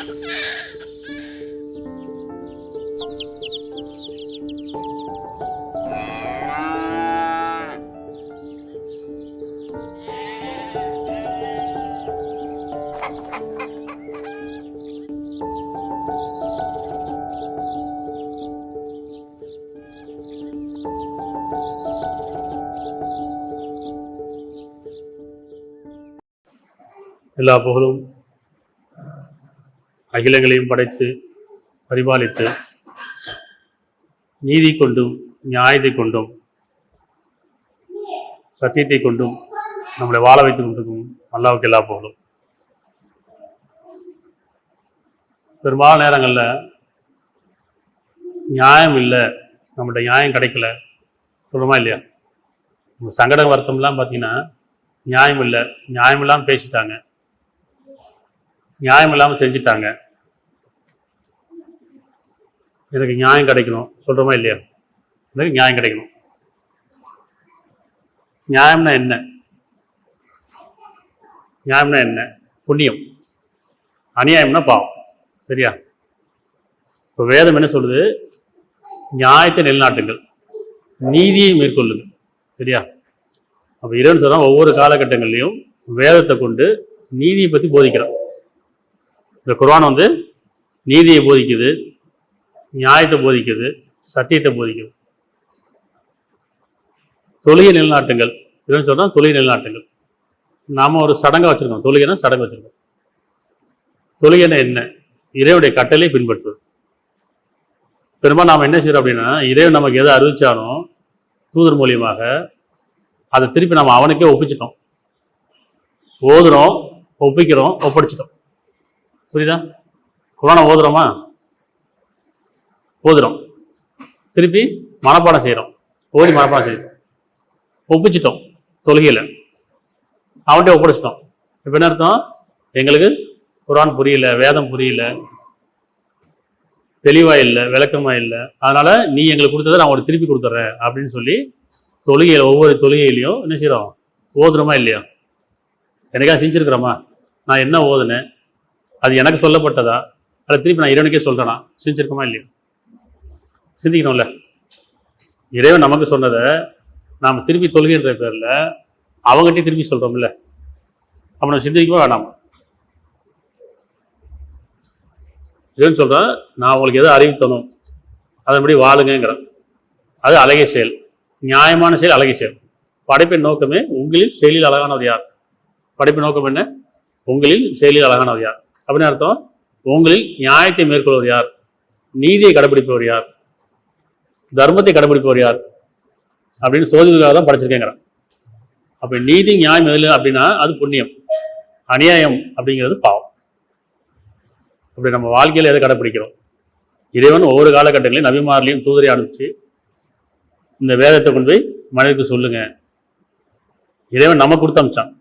எல்லா புகழும் அகிலங்களையும் படைத்து பரிபாலித்து நீதி கொண்டும் நியாயத்தை கொண்டும் சத்தியத்தை கொண்டும் நம்மளை வாழ வைத்துக் கொண்டிருக்கும் அல்லாஹ்வுக்கு எல்லா புகழும். பெரும்பாலான நேரங்களில் நியாயம் இல்லை, நம்மள்ட்ட நியாயம் கிடைக்கல சொல்கிறோமா இல்லையா? நம்ம சங்கட வருத்தம்லாம் பார்த்தீங்கன்னா நியாயம் இல்லை, நியாயம் இல்லாமல் பேசிட்டாங்க, நியாயம் இல்லாமல் செஞ்சுட்டாங்க, எனக்கு நியாயம் கிடைக்கணும் சொல்கிறோமா இல்லையா? எனக்கு நியாயம் கிடைக்கணும். நியாயம்னா என்ன? நியாயம்னா என்ன? புண்ணியம். அநியாயம்னா பாவம். சரியா? இப்போ வேதம் என்ன சொல்லுது? நியாயத்தை நிலைநாட்டுங்கள், நீதியை மேற்கொள்ளுங்கள். சரியா? அப்போ இறைவன் சொன்னால் ஒவ்வொரு காலகட்டங்கள்லையும் வேதத்தை கொண்டு நீதியை பற்றி போதிக்கிறான். இந்த குர்ஆன் நீதியை போதிக்குது, நியாயத்தை போதிக்குது, சத்தியத்தை போதிக்குது. தொழுகை நிலைநாட்டுங்கள் இறைவன் சொன்னால் தொழுகை நிலைநாட்டுங்கள். நாம் ஒரு சடங்கை வச்சுருக்கோம், தொழுகைனா சடங்கு வச்சுருக்கோம். தொழுகைனா என்ன? இறைவனுடைய கட்டளை பின்பற்றுவது. பெரும்பாலும் நாம் என்ன செய்கிறோம் அப்படின்னா, இறைவன் நமக்கு எதை அறிவிச்சாலும் தூதர் மூலியமாக அதை திருப்பி நம்ம அவனுக்கே ஒப்பிச்சிட்டோம். ஓதுறோம், ஒப்பிக்கிறோம், ஒப்படைச்சிட்டோம். புரியுதா? குர்ஆனை ஓதுறோமா? ஓதுறோம், திருப்பி மனப்பாடம் செய்கிறோம், ஓதி மனப்பாடம் செய்கிறோம், ஒப்பிச்சிட்டோம் தொழுகையில், அவன்கிட்ட ஒப்படைச்சிட்டோம். இப்போ என்ன அர்த்தம்? எங்களுக்கு குர்ஆன் புரியல, வேதம் புரியல, தெளிவாக இல்லை, விளக்கமாக இல்லை, அதனால் நீ எங்களுக்கு கொடுத்ததை நான் உனக்கு திருப்பி கொடுத்துட்றேன் அப்படின்னு சொல்லி தொழுகையில் ஒவ்வொரு தொழுகையிலையும் என்ன செய்கிறோம்? ஓதுறோமா இல்லையா? எனக்காக செஞ்சுருக்கிறோமா? நான் என்ன ஓதுனேன், அது எனக்கு சொல்லப்பட்டதா, அதை திருப்பி நான் இறைவனுக்கே சொல்கிறேனா? செஞ்சுருக்கோமா இல்லையா? சிந்திக்கணும்ல. இறைவன் நமக்கு சொன்னதை நாம் திருப்பி தொழுகின்ற பேரில் அவங்ககிட்டே திருப்பி சொல்கிறோம்ல, அப்போ நம்ம சிந்திக்கவே வேணாமா? இறைவன் சொல்கிறேன், நான் உங்களுக்கு எதை அறிவித்தனும் அதன்படி வாழுங்கிறேன். அது அழகிய செயல், நியாயமான செயல், அழகிய செயல். படைப்பின் நோக்கமே உங்களில் செயலில் அழகானவர் யார்? படைப்பின் நோக்கம் என்ன? உங்களில் செயலில் அழகானவர் யார் அப்படின்னு அர்த்தம். உங்களில் நியாயத்தை மேற்கொள்வர் யார்? நீதியை கடைபிடிப்பவர் யார்? தர்மத்தை கடைபிடிப்பவர் யார் அப்படின்னு சோதிக்காக தான் படைச்சிருக்கேங்கிறான். அப்போ நீதி நியாயம் எதில் அப்படின்னா அது புண்ணியம், அநியாயம் அப்படிங்கிறது பாவம். அப்படி நம்ம வாழ்க்கையில் எதை கடைப்பிடிக்கிறோம்? இறைவன் ஒவ்வொரு காலகட்டங்களையும் நபிமாரிலையும் தூதரை அனுப்பிச்சு இந்த வேதத்தை கொண்டு போய் மனிதனுக்கு சொல்லுங்க. இறைவன் நமக்கு கொடுத்து அனுப்பிச்சான்,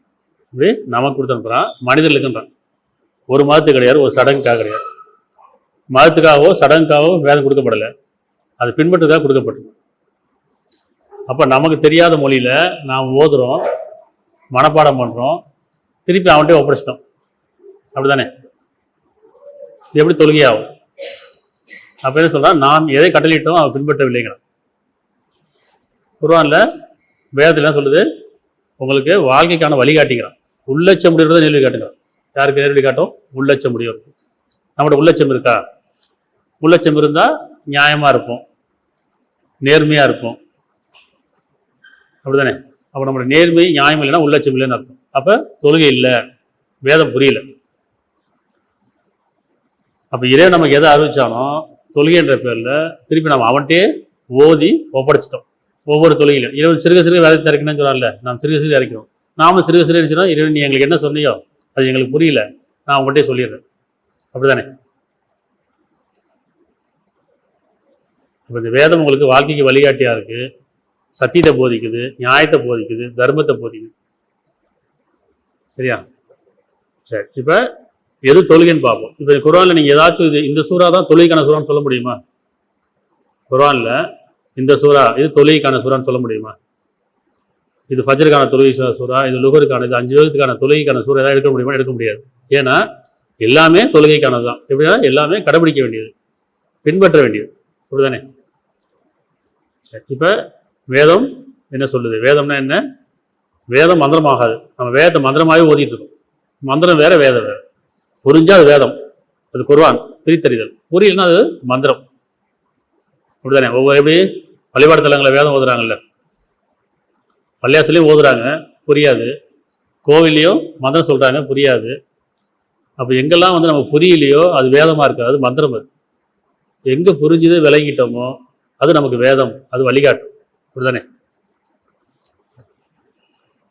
இப்படி நமக்கு கொடுத்து அனுப்புறான், மனிதர்களுக்குன்றான். ஒரு மதத்துக்கு கிடையாது, ஒரு சடங்குக்காக கிடையாது. மதத்துக்காகவோ சடங்குக்காகவோ வேதம் கொடுக்கப்படலை, அது பின்பற்றுக்காக கொடுக்கப்பட்டது. அப்போ நமக்கு தெரியாத மொழியில் நாம் ஓதுறோம், மனப்பாடம் பண்ணுறோம், திருப்பி அவன்கிட்ட ஒப்படைச்சிட்டோம். அப்படி தானே? இது எப்படி தொழுகையாகும்? அப்போ என்ன சொல்கிறான்? நாம் எதை கட்டளையிட்டோம் அவன் பின்பற்றவில்லைங்கிறான். குர்ஆனில் வேதத்தில் என்ன சொல்லுது? உங்களுக்கு வாழ்க்கைக்கான வழிகாட்டிங்கிறான். உள்ளச்சம் முடிவுறதை நேர்வழி காட்டுங்கிறான். யாருக்கு நேர்வழி காட்டும்? உள்ளச்சம் முடிவு. நம்மளோட உள்ளச்சம் இருக்கா? உள்ளச்சம் இருந்தால் நியாயமாக இருப்போம், நேர்மையாக இருப்போம். அப்படி தானே? அப்போ நம்மளோட நேர்மை நியாயம் இல்லைன்னா உள்ளச்சம் இல்லைன்னு அர்த்தம். அப்போ தொழுகை இல்லை, வேதம் புரியல. அப்போ இறைவன் நமக்கு எதை அறிவிச்சானோ தொழுகைன்ற பேரில் திருப்பி நம்ம அவன்கிட்டே ஓதி ஒப்படைச்சிட்டோம். ஒவ்வொரு தொழுகையிலும் இறைவன் சிறுக சிறுக வேதத்தை இறக்கணும்னு சொன்னார்ல, நாம் சிறுக சிறுக இறக்கிறோம். நாம சிறுக சிறுக இருந்துச்சுன்னா இறைவன் நீ எங்களுக்கு என்ன சொன்னியோ அது எங்களுக்கு புரியல, நான் உங்கள்கிட்டே சொல்லிடுறேன். அப்படி தானே? இப்போ இந்த வேதம் உங்களுக்கு வாழ்க்கைக்கு வழிகாட்டியாக இருக்குது, சத்தியத்தை போதிக்குது, நியாயத்தை போதிக்குது, தர்மத்தை போதிக்குது. சரியா? சரி, இப்போ எது தொழுகைன்னு பார்ப்போம். இப்போ குர்ஆனில் நீங்கள் ஏதாச்சும் இது இந்த சூறா தான் தொழுகைக்கான சூறான்னு சொல்ல முடியுமா? குர்ஆனில் இந்த சூறா இது தொழுகைக்கான சூறான்னு சொல்ல முடியுமா? இது ஃபஜ்ருக்கான தொழுகை சூறா, இது லுஹருக்கான, இது 5 வயதுக்கான தொழுகைக்கான சூறா ஏதாவது எடுக்க முடியுமா? எடுக்க முடியாது. ஏன்னா எல்லாமே தொழுகைக்கானது தான். எப்படின்னா எல்லாமே கடைபிடிக்க வேண்டியது, பின்பற்ற வேண்டியது, அப்படிதானே? சரி, இப்போ வேதம் என்ன சொல்லுது? வேதம்னா என்ன? வேதம் மந்திரமாகாது. நம்ம வேதத்தை மந்திரமாகவே ஓதிட்டு இருக்கோம். மந்திரம் வேற, வேதம் வேற. புரிஞ்சா அது வேதம், அது குர்ஆன், பிரித்தறிதல். புரியலன்னா அது மந்திரம், அப்படிதானே? ஒவ்வொரு எப்படி வழிபாடு தலங்களை வேதம் ஓதுறாங்கல்ல, பள்ளியாசலையும் ஓதுறாங்க, புரியாது. கோவிலையும் மந்திரம் சொல்றாங்க, புரியாது. அப்போ எங்கெல்லாம் வந்து நம்ம புரியலையோ அது வேதமாக இருக்காது, அது மந்திரம். அது எங்கே புரிஞ்சுது விளங்கிட்டோமோ அது நமக்கு வேதம், அது வழிகாட்டும், அப்படிதானே?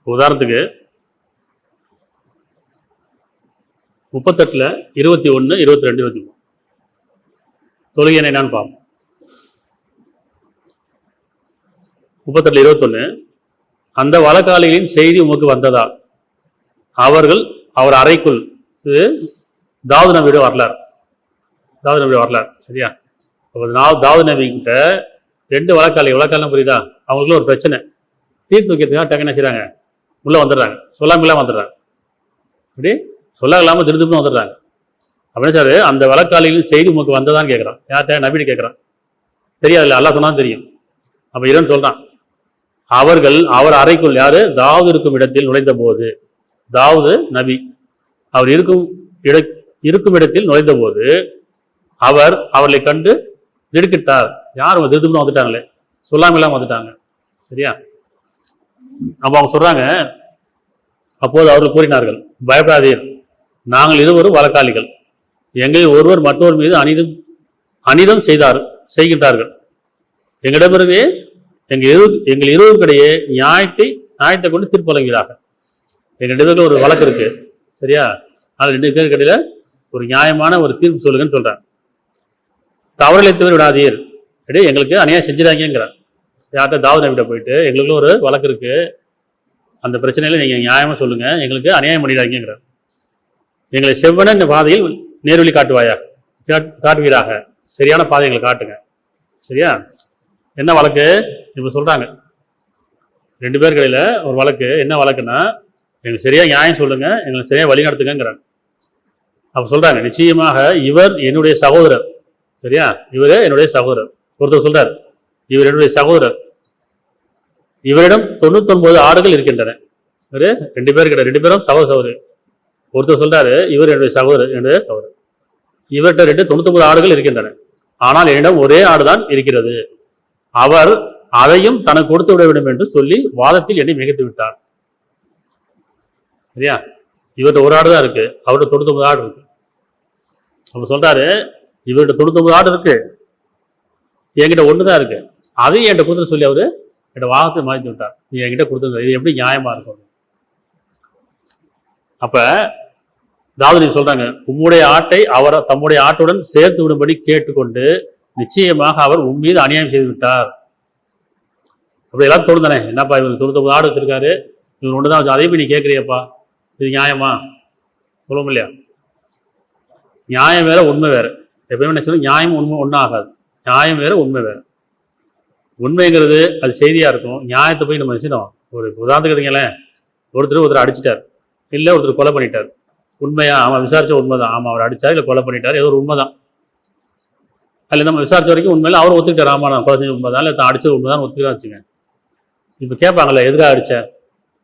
உதாரணத்துக்கு 38 21 22 23 தொழுகை என்னன்னு பார்ப்போம். 38 21 அந்த வழக்காளிகளின் செய்தி உமக்கு வந்ததா? அவர் அறைக்குள். இது தாவூது நபியோட வரலாறு. தாவூது நபியோட வரலாறு, சரியா? தாவூது நபி கிட்ட 2 வழக்காளிகள் புரியுதா? அவங்களுக்குள்ள ஒரு பிரச்சனை தீர்த்து வைக்கிறதுக்காக டக்கு என்ன செய்றாங்க? உள்ள வந்துடுறாங்க, சொல்லாமலாம் வந்துடுறாங்க. இப்படி சொல்ல இல்லாமல் திருத்துன்னு வந்துடுறாங்க. அப்படின்னு சார் அந்த வழக்காளிகளின் செய்தி உமக்கு வந்ததான்னு கேட்குறான். யார்கிட்ட? நபின்னு கேட்குறான். தெரியாதுல்ல, அல்லாஹ் சொன்னாலும் தெரியும். அப்போ இறைவன் சொல்றான், அவர் அறைக்குள், யாரு? தாவூது இருக்கும் இடத்தில் நுழைந்த போது, தாவூது நபி அவர் இருக்கும் இடத்தில் நுழைந்த போது அவர்களை கண்டு திடுக்கிட்டார். யார் திருத்துன்னு வந்துட்டாங்களே, சொல்லாம இல்லாம வந்துட்டாங்க, சரியா? அப்ப அவங்க சொல்றாங்க, அப்போது அவர்கள் கூறினார்கள், பயப்படாதீர், நாங்கள் இருவரும் வழக்காளிகள், எங்களில் ஒருவர் மற்றொரு மீது அனிதம் செய்கின்றார்கள். எங்களிடமிருந்து எங்கள் இருவருக்கிடையே நியாயத்தை கொண்டு தீர்ப்பு வழங்குகிறார்கள். எங்கள் 2 பேருக்கு ஒரு வழக்கு இருக்கு, சரியா? ஆனால் 2 பேருக்கு இடையில ஒரு நியாயமான ஒரு தீர்ப்பு சொல்லுங்கன்னு சொல்றாங்க. தவறுகளை தவிர விடாதீர், எங்களுக்கு அநியாயம் செஞ்சிடாங்கிறார். யார்கிட்ட? தாவூது நபிகிட்ட போயிட்டு, எங்களுக்குள்ள ஒரு வழக்கு இருக்கு, அந்த பிரச்சனையில நீங்க நியாயமா சொல்லுங்க, எங்களுக்கு அநியாயம் பண்ணிடாங்கிறார். எங்களை செவ்வன இந்த பாதையில் நேர்வழி காட்டுவீராக, சரியான பாதை எங்களை காட்டுங்க, சரியா? என்ன வழக்கு? இப்ப சொல்றாங்க 2 பேருக்கு இடையில ஒரு வழக்கு. என்ன வழக்குன்னா, எங்களுக்கு சரியா நியாயம் சொல்லுங்க, எங்களுக்கு சரியா வழி நடத்துங்கிறாங்க. அப்ப சொல்றாங்க, நிச்சயமாக இவர் என்னுடைய சகோதரர், சரியா? இவரு என்னுடைய சகோதரர். ஒருத்தர் சொல்றாரு, இவர் என்னுடைய சகோதரர், இவரிடம் 99 ஆடுகள் இருக்கின்றன. இவரு 2 பேரும் சகோதரி. ஒருத்தர் சொல்றாரு, இவர் என்னுடைய சகோதரர், இவர்கிட்ட 99 ஆடுகள் இருக்கின்றன, ஆனால் என்னிடம் ஒரே ஆடுதான் இருக்கிறது. அவர் அதையும் தனக்கு கொடுத்து விட வேண்டும் என்று சொல்லி வாதத்தில் என்னை மிகைத்து விட்டார், சரியா? இவர்கிட்ட ஒரு ஆடு தான் இருக்கு, அவர்கிட்ட 99 ஆடு இருக்கு. அப்ப சொல்றாரு, இவர்கிட்ட 99 ஆடு இருக்கு, என்கிட்ட 1 தான் இருக்கு, அதையும் என்கிட்ட கொடுத்து சொல்லி அவரு என்கிட்ட வாதத்தை மாற்றி விட்டார். நீ என்கிட்ட கொடுத்துருங்க, இது எப்படி நியாயமா இருக்கும்? அப்ப தாவூது சொல்றாங்க, உம்முடைய ஆட்டை அவர் தம்முடைய ஆட்டுடன் சேர்த்து விடும்படி கேட்டுக்கொண்டு நிச்சயமாக அவர் உன் மீது அநியாயம் செய்து விட்டார். அப்படி எல்லாம் தோணுதானே, என்னப்பா இவர் 99 ஆடு வச்சிருக்காரு, இவர் 1 தான் வச்சு, அதே போய் நீ கேட்குறியப்பா, இது நியாயமா? சொல்லுவோம் இல்லையா? நியாயம் வேற, உண்மை வேற. எப்பயுமே என்ன சொல்லணும், நியாயம் உண்மை ஒன்றும் ஆகாது. நியாயம் வேற, உண்மை வேற. உண்மைங்கிறது அது செய்தியா இருக்கும், நியாயத்தை போய் நம்ம வச்சுட்டோம். ஒரு உதாரணத்துக்கு எடுத்துங்களேன், ஒருத்தர் அடிச்சிட்டார், இல்லை ஒருத்தர் கொலை பண்ணிட்டார். உண்மையா? அவன் விசாரிச்ச உண்மைதான், ஆமா அவர் அடிச்சார், இல்லை கொலை பண்ணிட்டார், ஏதோ ஒரு உண்மைதான். அதில் நம்ம விசாரிச்ச வரைக்கும் உண்மையில அவர் ஒத்துக்கிட்டார், ஆமா நான் கொலை செஞ்ச உண்மைதான், இல்லை தான் அடிச்சது உண்மைதான் ஒத்துக்கிட்டா வச்சுங்க. இப்போ கேட்பாங்கல்ல, எதுக்காக அடித்தேன்,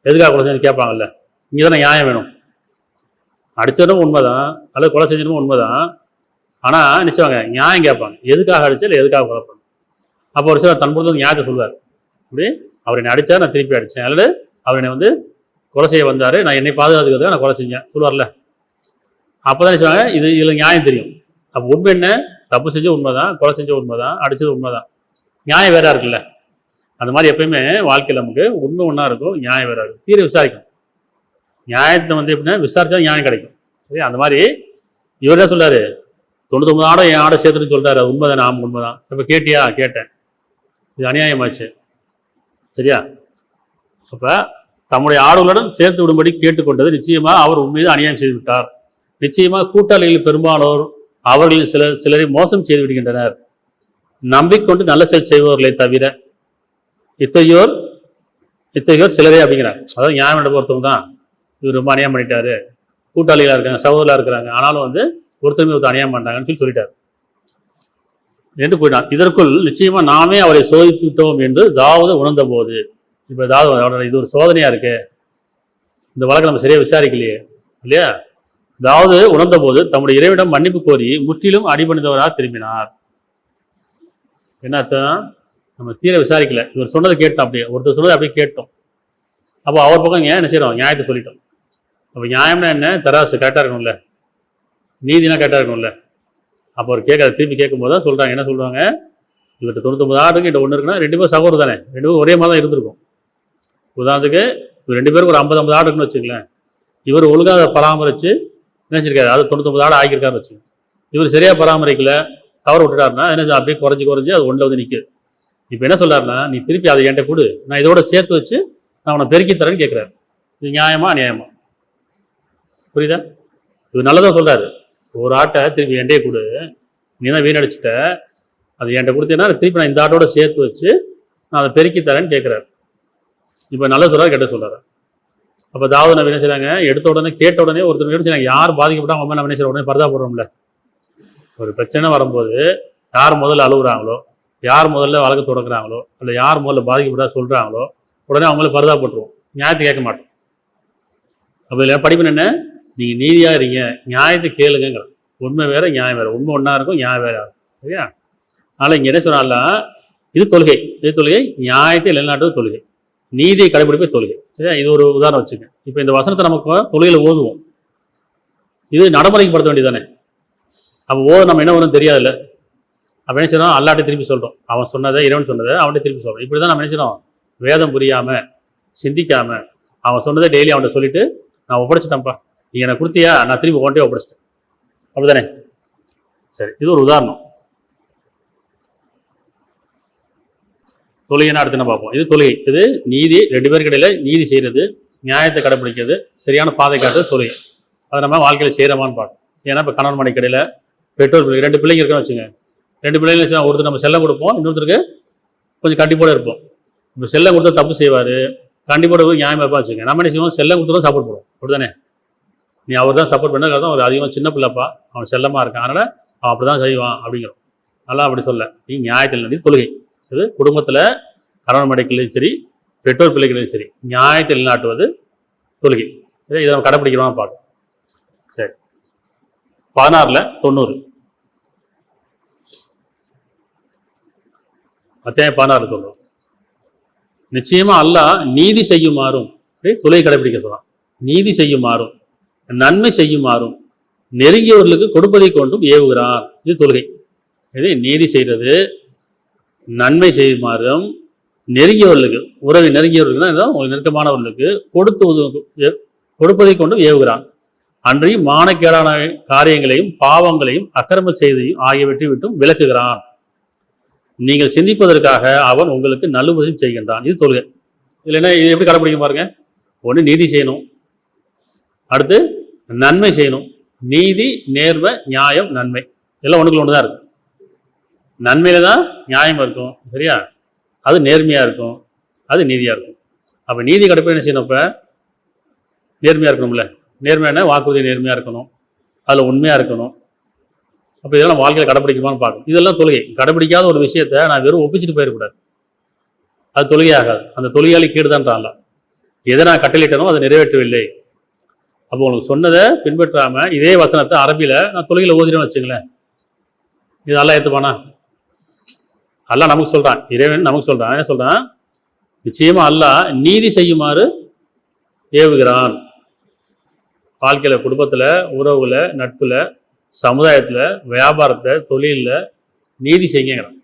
எதுக்காக கொலை செஞ்சு கேட்பாங்கல்ல, இங்கே தானே நியாயம் வேணும். அடித்ததும் உண்மைதான், அல்லது கொலை செஞ்சதும் உண்மைதான், ஆனால் நிச்சயவாங்க நியாயம் கேட்பாங்க, எதுக்காக அடிச்சா இல்லை எதுக்காக கொலை பண்ண. அப்போ ஒரு சிலர் தன்பொழுது நியாயத்தை சொல்வார், இப்படி அவர் என்னை அடித்தா நான் திருப்பி அடித்தேன், அல்லது அவர் என்னை வந்து கொலை செய்ய வந்தார், நான் என்னை பாதுகாத்துக்கிறதுக்காக நான் கொலை செஞ்சேன் சொல்லுவார்ல. அப்போ தான் நிச்சயவாங்க இதில் நியாயம் தெரியும். அப்போ உண்மை என்ன? தப்பு செஞ்ச உண்மைதான், கொலை செஞ்ச உண்மைதான், அடித்தது உண்மைதான், நியாயம் வேறா இருக்குல்ல. அந்த மாதிரி எப்பயுமே வாழ்க்கையில் நமக்கு உண்மை ஒன்றா இருக்கும், நியாயம் வேறா இருக்கும். தீர விசாரிக்கும், நியாயத்தை வந்து எப்படின்னா விசாரிச்சா நியாயம் கிடைக்கும், சரி? அந்த மாதிரி இவர் தான் சொல்றாரு, 99 ஆடை என் ஆடை சேர்த்துன்னு சொல்றாரு, அது உண்மைதான், நாம் உண்மைதான். இப்போ கேட்டியா? கேட்டேன், இது அநியாயமாச்சு, சரியா? அப்போ தம்முடைய ஆடுகளுடன் சேர்த்து விடும்படி கேட்டுக்கொண்டது நிச்சயமாக அவர் உண்மையை அநியாயம் செய்து விட்டார். நிச்சயமாக கூட்டாளிகளில் பெரும்பாலோர் அவர்களில் சிலரை மோசம் செய்து விடுகின்றனர். நம்பிக்கொண்டு நல்ல செயல் செய்பவர்களை தவிர இத்தகையோர் சிலரே அப்படிங்கிறார். அதாவது நியாயம் பொறுத்தவங்க தான், இவர் ரொம்ப அநியாயம் பண்ணிட்டாரு, கூட்டாளிகளாக இருக்காங்க, சகோதரர்களாக இருக்கிறாங்க, ஆனாலும் வந்து ஒருத்தருமே ஒருத்தர் அணிய மாட்டாங்கன்னு சொல்லிட்டார் என்று போயிட்டான். இதற்குள் நிச்சயமா நாமே அவரை சோதித்து விட்டோம் என்று தாவூது உணர்ந்த போது, இப்போ தாவூது இது ஒரு சோதனையா இருக்கு, இந்த வழக்கை நம்ம சரியா விசாரிக்கலையே இல்லையா, தாவூது உணர்ந்த போது தம்முடைய இறைவனிடம் மன்னிப்பு கோரி முற்றிலும் அடிபணிந்தவராக திரும்பினார். என்ன அர்த்தம்? நம்ம தீர விசாரிக்கல, இவர் சொன்னதை கேட்டோம், அப்படியே ஒருத்தர் சொன்னதை அப்படியே கேட்டோம். அப்போ அவர் பக்கம் ஏன் என்ன செய்யறோம், நியாயத்தை சொல்லிட்டோம். அப்போ நியாயம்னா என்ன, தராசு கரெக்டாக இருக்கணும்ல, நீதினா கரெக்டாக இருக்கணும்ல. அப்போ அவர் திருப்பி கேட்கும்போது தான் சொல்கிறாங்க, என்ன சொல்கிறாங்க, இவர்கிட்ட 99 ஆடு இருக்கு, இட்ட ஒன்று இருக்குன்னா 2 பேரும் சகோதரர் தானே, 2 பேரும் ஒரே மாதிரி தான் இருந்திருக்கும். உதாரணத்துக்கு இவர் 2 பேருக்கு ஒரு 50 ஆடு இருக்குன்னு வச்சுங்களேன், இவர் ஒழுங்காக பராமரித்து நினைச்சிருக்காரு, அது 99 ஆடு ஆகியிருக்காருன்னு வச்சுக்கோங்க. இவர் சரியாக பராமரிக்கல, தவற விட்டுட்டாருன்னா என்ன அப்படியே குறைஞ்சி அது ஒன்றில் வந்து நிற்குது. இப்போ என்ன சொல்கிறாருன்னா, நீ திருப்பி அதை என்கிட்ட கொடு, நான் இதோட சேர்த்து வச்சு நான் உன்னை பெருக்கி தரேன்னு கேட்குறாரு. இது நியாயமா அநியாயமா? புரியுதா? இவர் நல்லதாக சொல்கிறாரு, ஒரு ஆட்டை திருப்பி என்கிட்டே கொடு, நீ தான் வீணடிச்சிட்ட, அது என்கிட்ட கொடுத்தீங்கன்னா திருப்பி நான் இந்த ஆட்டோட சேர்த்து வச்சு நான் அதை பெருக்கி தரேன்னு கேட்குறாரு. இப்போ நல்ல சொல்கிறார், கெட்ட சொல்கிறாரு. அப்போ தாவூது நபி என்ன செய்றாங்க, எடுத்த உடனே கேட்ட உடனே ஒருத்தர் என்ன செய்றாங்க, யார் பாதிக்கப்பட்டாங்க அவங்க நம்ம என்ன செய்யற உடனே பரதா போடுறோம்ல. ஒரு பிரச்சனை வரும்போது யார் முதல்ல அழுகுறாங்களோ, யார் முதல்ல வழக்கு தொடங்குறாங்களோ, இல்லை யார் முதல்ல பாதிக்கப்பட்டா சொல்கிறாங்களோ உடனே அவங்கள பரதா போட்டுருவோம், நியாயத்தை கேட்க மாட்டோம். அப்போ இல்லை படிப்பு என்ன, நீங்கள் நீதியாக இருங்க, நியாயத்தை கேளுங்கிற. உண்மை வேறு நியாயம் வேறு, உண்மை ஒன்றா இருக்கும், நியாயம் வேறு ஆகும், சரியா? அதனால் இங்கே என்ன சொன்னாலும் இது தொழுகை, இது தொழுகை, நியாயத்தை நிலைநாட்டுவது தொழுகை, நீதியை கடைபிடிப்பது தொழுகை, சரியா? இது ஒரு உதாரணம் வச்சுங்க. இப்போ இந்த வசனத்தை நமக்கு தொழுகையில் ஓதுவோம், இது நடைமுறைப்படுத்த வேண்டியதானே. அப்போ நம்ம என்ன வரும் தெரியாதுல்ல, அப்போ என்ன செய்யணும், அல்லாட்டை திருப்பி சொல்கிறோம், அவன் சொன்னதை இறைவன் சொன்னதை அவன்கிட்ட திருப்பி சொல்கிறோம். இப்படி தான் நம்ம என்ன செய்யணும், வேதம் புரியாமல் சிந்திக்காமல் அவன் சொன்னதை டெய்லி அவன்கிட்ட சொல்லிட்டு நான் ஒப்படைச்சிட்டேன்ப்பா, நீ எனக்கு கொடுத்தியா, நான் திருப்பி கொண்டே ஒப்படைச்சிட்டேன், அப்படிதானே? சரி, இது ஒரு உதாரணம். தொழுகைன்னா அடுத்து என்ன பார்ப்போம். இது தொழுகை, இது நீதி, 2 பேருக்கு இடையில நீதி செய்கிறது, நியாயத்தை கடைப்பிடிக்கிறது, சரியான பாதை காட்டுறது தொழுகை. அதை நம்ம வாழ்க்கையில் செய்கிறோமான்னு பார்க்கணும். ஏன்னா இப்போ கணவன் மனைவி இடையில, பெற்றோர் பிள்ளை 2 பிள்ளைங்க இருக்குன்னு வச்சுங்க, 2 பிள்ளைங்க வச்சு ஒருத்தர் நம்ம செல்லம் கொடுப்போம், இன்னொருத்தருக்கு கொஞ்சம் கண்டிப்போடு இருப்போம். இப்போ செல்லம் கொடுத்தா தப்பு செய்வார், கண்டிப்போட நியாயமாக இருப்பா வச்சுங்க, நம்ம என்ன செய்வோம், செல்லம் கொடுத்தா சப்போர்ட் பண்ணுவோம், அப்படிதானே? நீ அவர் தான் சப்போர்ட் பண்ண தான், அவர் அதிகமாக சின்ன பிள்ளைப்பா, அவன் செல்லமாக இருக்கான், அதனால் அவன் அப்படி தான் செய்வான் அப்படிங்கிறோம். நல்லா அப்படி சொல்ல, நீ நியாயத்தில் நடி தொழுகை. இது குடும்பத்தில் கணவன் மனைவிகளையும் சரி, பெற்றோர் பிள்ளைகளையும் சரி, நியாயத்தில் நிலைநாட்டுவது தொழுகை. இதை நம்ம கடைப்பிடிக்கிறோம் பார்க்கணும். சரி, 16ல் 90, அத்தியாயம் 16 90. நிச்சயமா அல்லாஹ் நீதி செய்யுமாறும் தொழுகை கடைபிடிக்க சொல்றான், நீதி செய்யுமாறும் நன்மை செய்யுமாறும் நெருங்கியவர்களுக்கு கொடுப்பதை கொண்டும் ஏவுகிறான். இது தொழுகை. இது நீதி செய்கிறது, நன்மை செய்யுமாறும் நெருங்கியவர்களுக்கு, உறவை நெருங்கியவர்களுக்கு நெருக்கமானவர்களுக்கு கொடுப்பதை கொண்டும் ஏவுகிறான். அன்றையும் மானக்கேடான காரியங்களையும் பாவங்களையும் அக்கிரம செய்தியும் ஆகியவற்றை விட்டும் விலக்குகிறான். நீங்கள் சிந்திப்பதற்காக அவன் உங்களுக்கு நல்லுபதம் செய்கின்றான். இது தொழுகை. இல்லைன்னா இது எப்படி கடைப்பிடிக்க பாருங்க. ஒன்று நீதி செய்யணும், அடுத்து நன்மை செய்யணும். நீதி, நேர்மை, நியாயம், நன்மை எல்லாம் ஒன்றுக்குள்ள ஒன்று தான் இருக்கும். நன்மையில தான் நியாயம் இருக்கும், சரியா? அது நேர்மையாக இருக்கும், அது நீதியாக இருக்கும். அப்போ நீதி கடைப்பிடி என்ன செய்யணும், இப்போ நேர்மையாக இருக்கணும்ல. நேர்மையான வாக்குறுதி நேர்மையாக இருக்கணும், அதில் உண்மையாக இருக்கணும். அப்போ இதெல்லாம் வாழ்க்கையில் கடைப்பிடிக்குமான்னு பார்க்கணும். இதெல்லாம் தொழுகை. கடைப்பிடிக்காத ஒரு விஷயத்தை நான் வெறும் ஒப்பிச்சுட்டு போயிடக்கூடாது, அது தொழுகையாகாது. அந்த தொழுகையாளி கீடுதான்றான்ல. எதை நான் கட்டளையிட்டனோ அதை நிறைவேற்றவில்லை. அப்போ உங்களுக்கு சொன்னதை பின்பற்றாமல் இதே வசனத்தை அரபியில் நான் தொழுகையில் ஓதிடுவேன்னு வச்சுங்களேன், இது அல்லா ஏற்றுப்பானா? அல்லா நமக்கு சொல்கிறான், இறைவன் நமக்கு சொல்கிறான். என்ன சொல்கிறான்? நிச்சயமாக அல்லாஹ் நீதி செய்யுமாறு ஏவுகிறான். வாழ்க்கையில், குடும்பத்தில், உறவுல, நட்பில், சமுதாயத்தில், வியாபாரத்தில், தொழிலில் நீதி செய்யுங்கிறான்.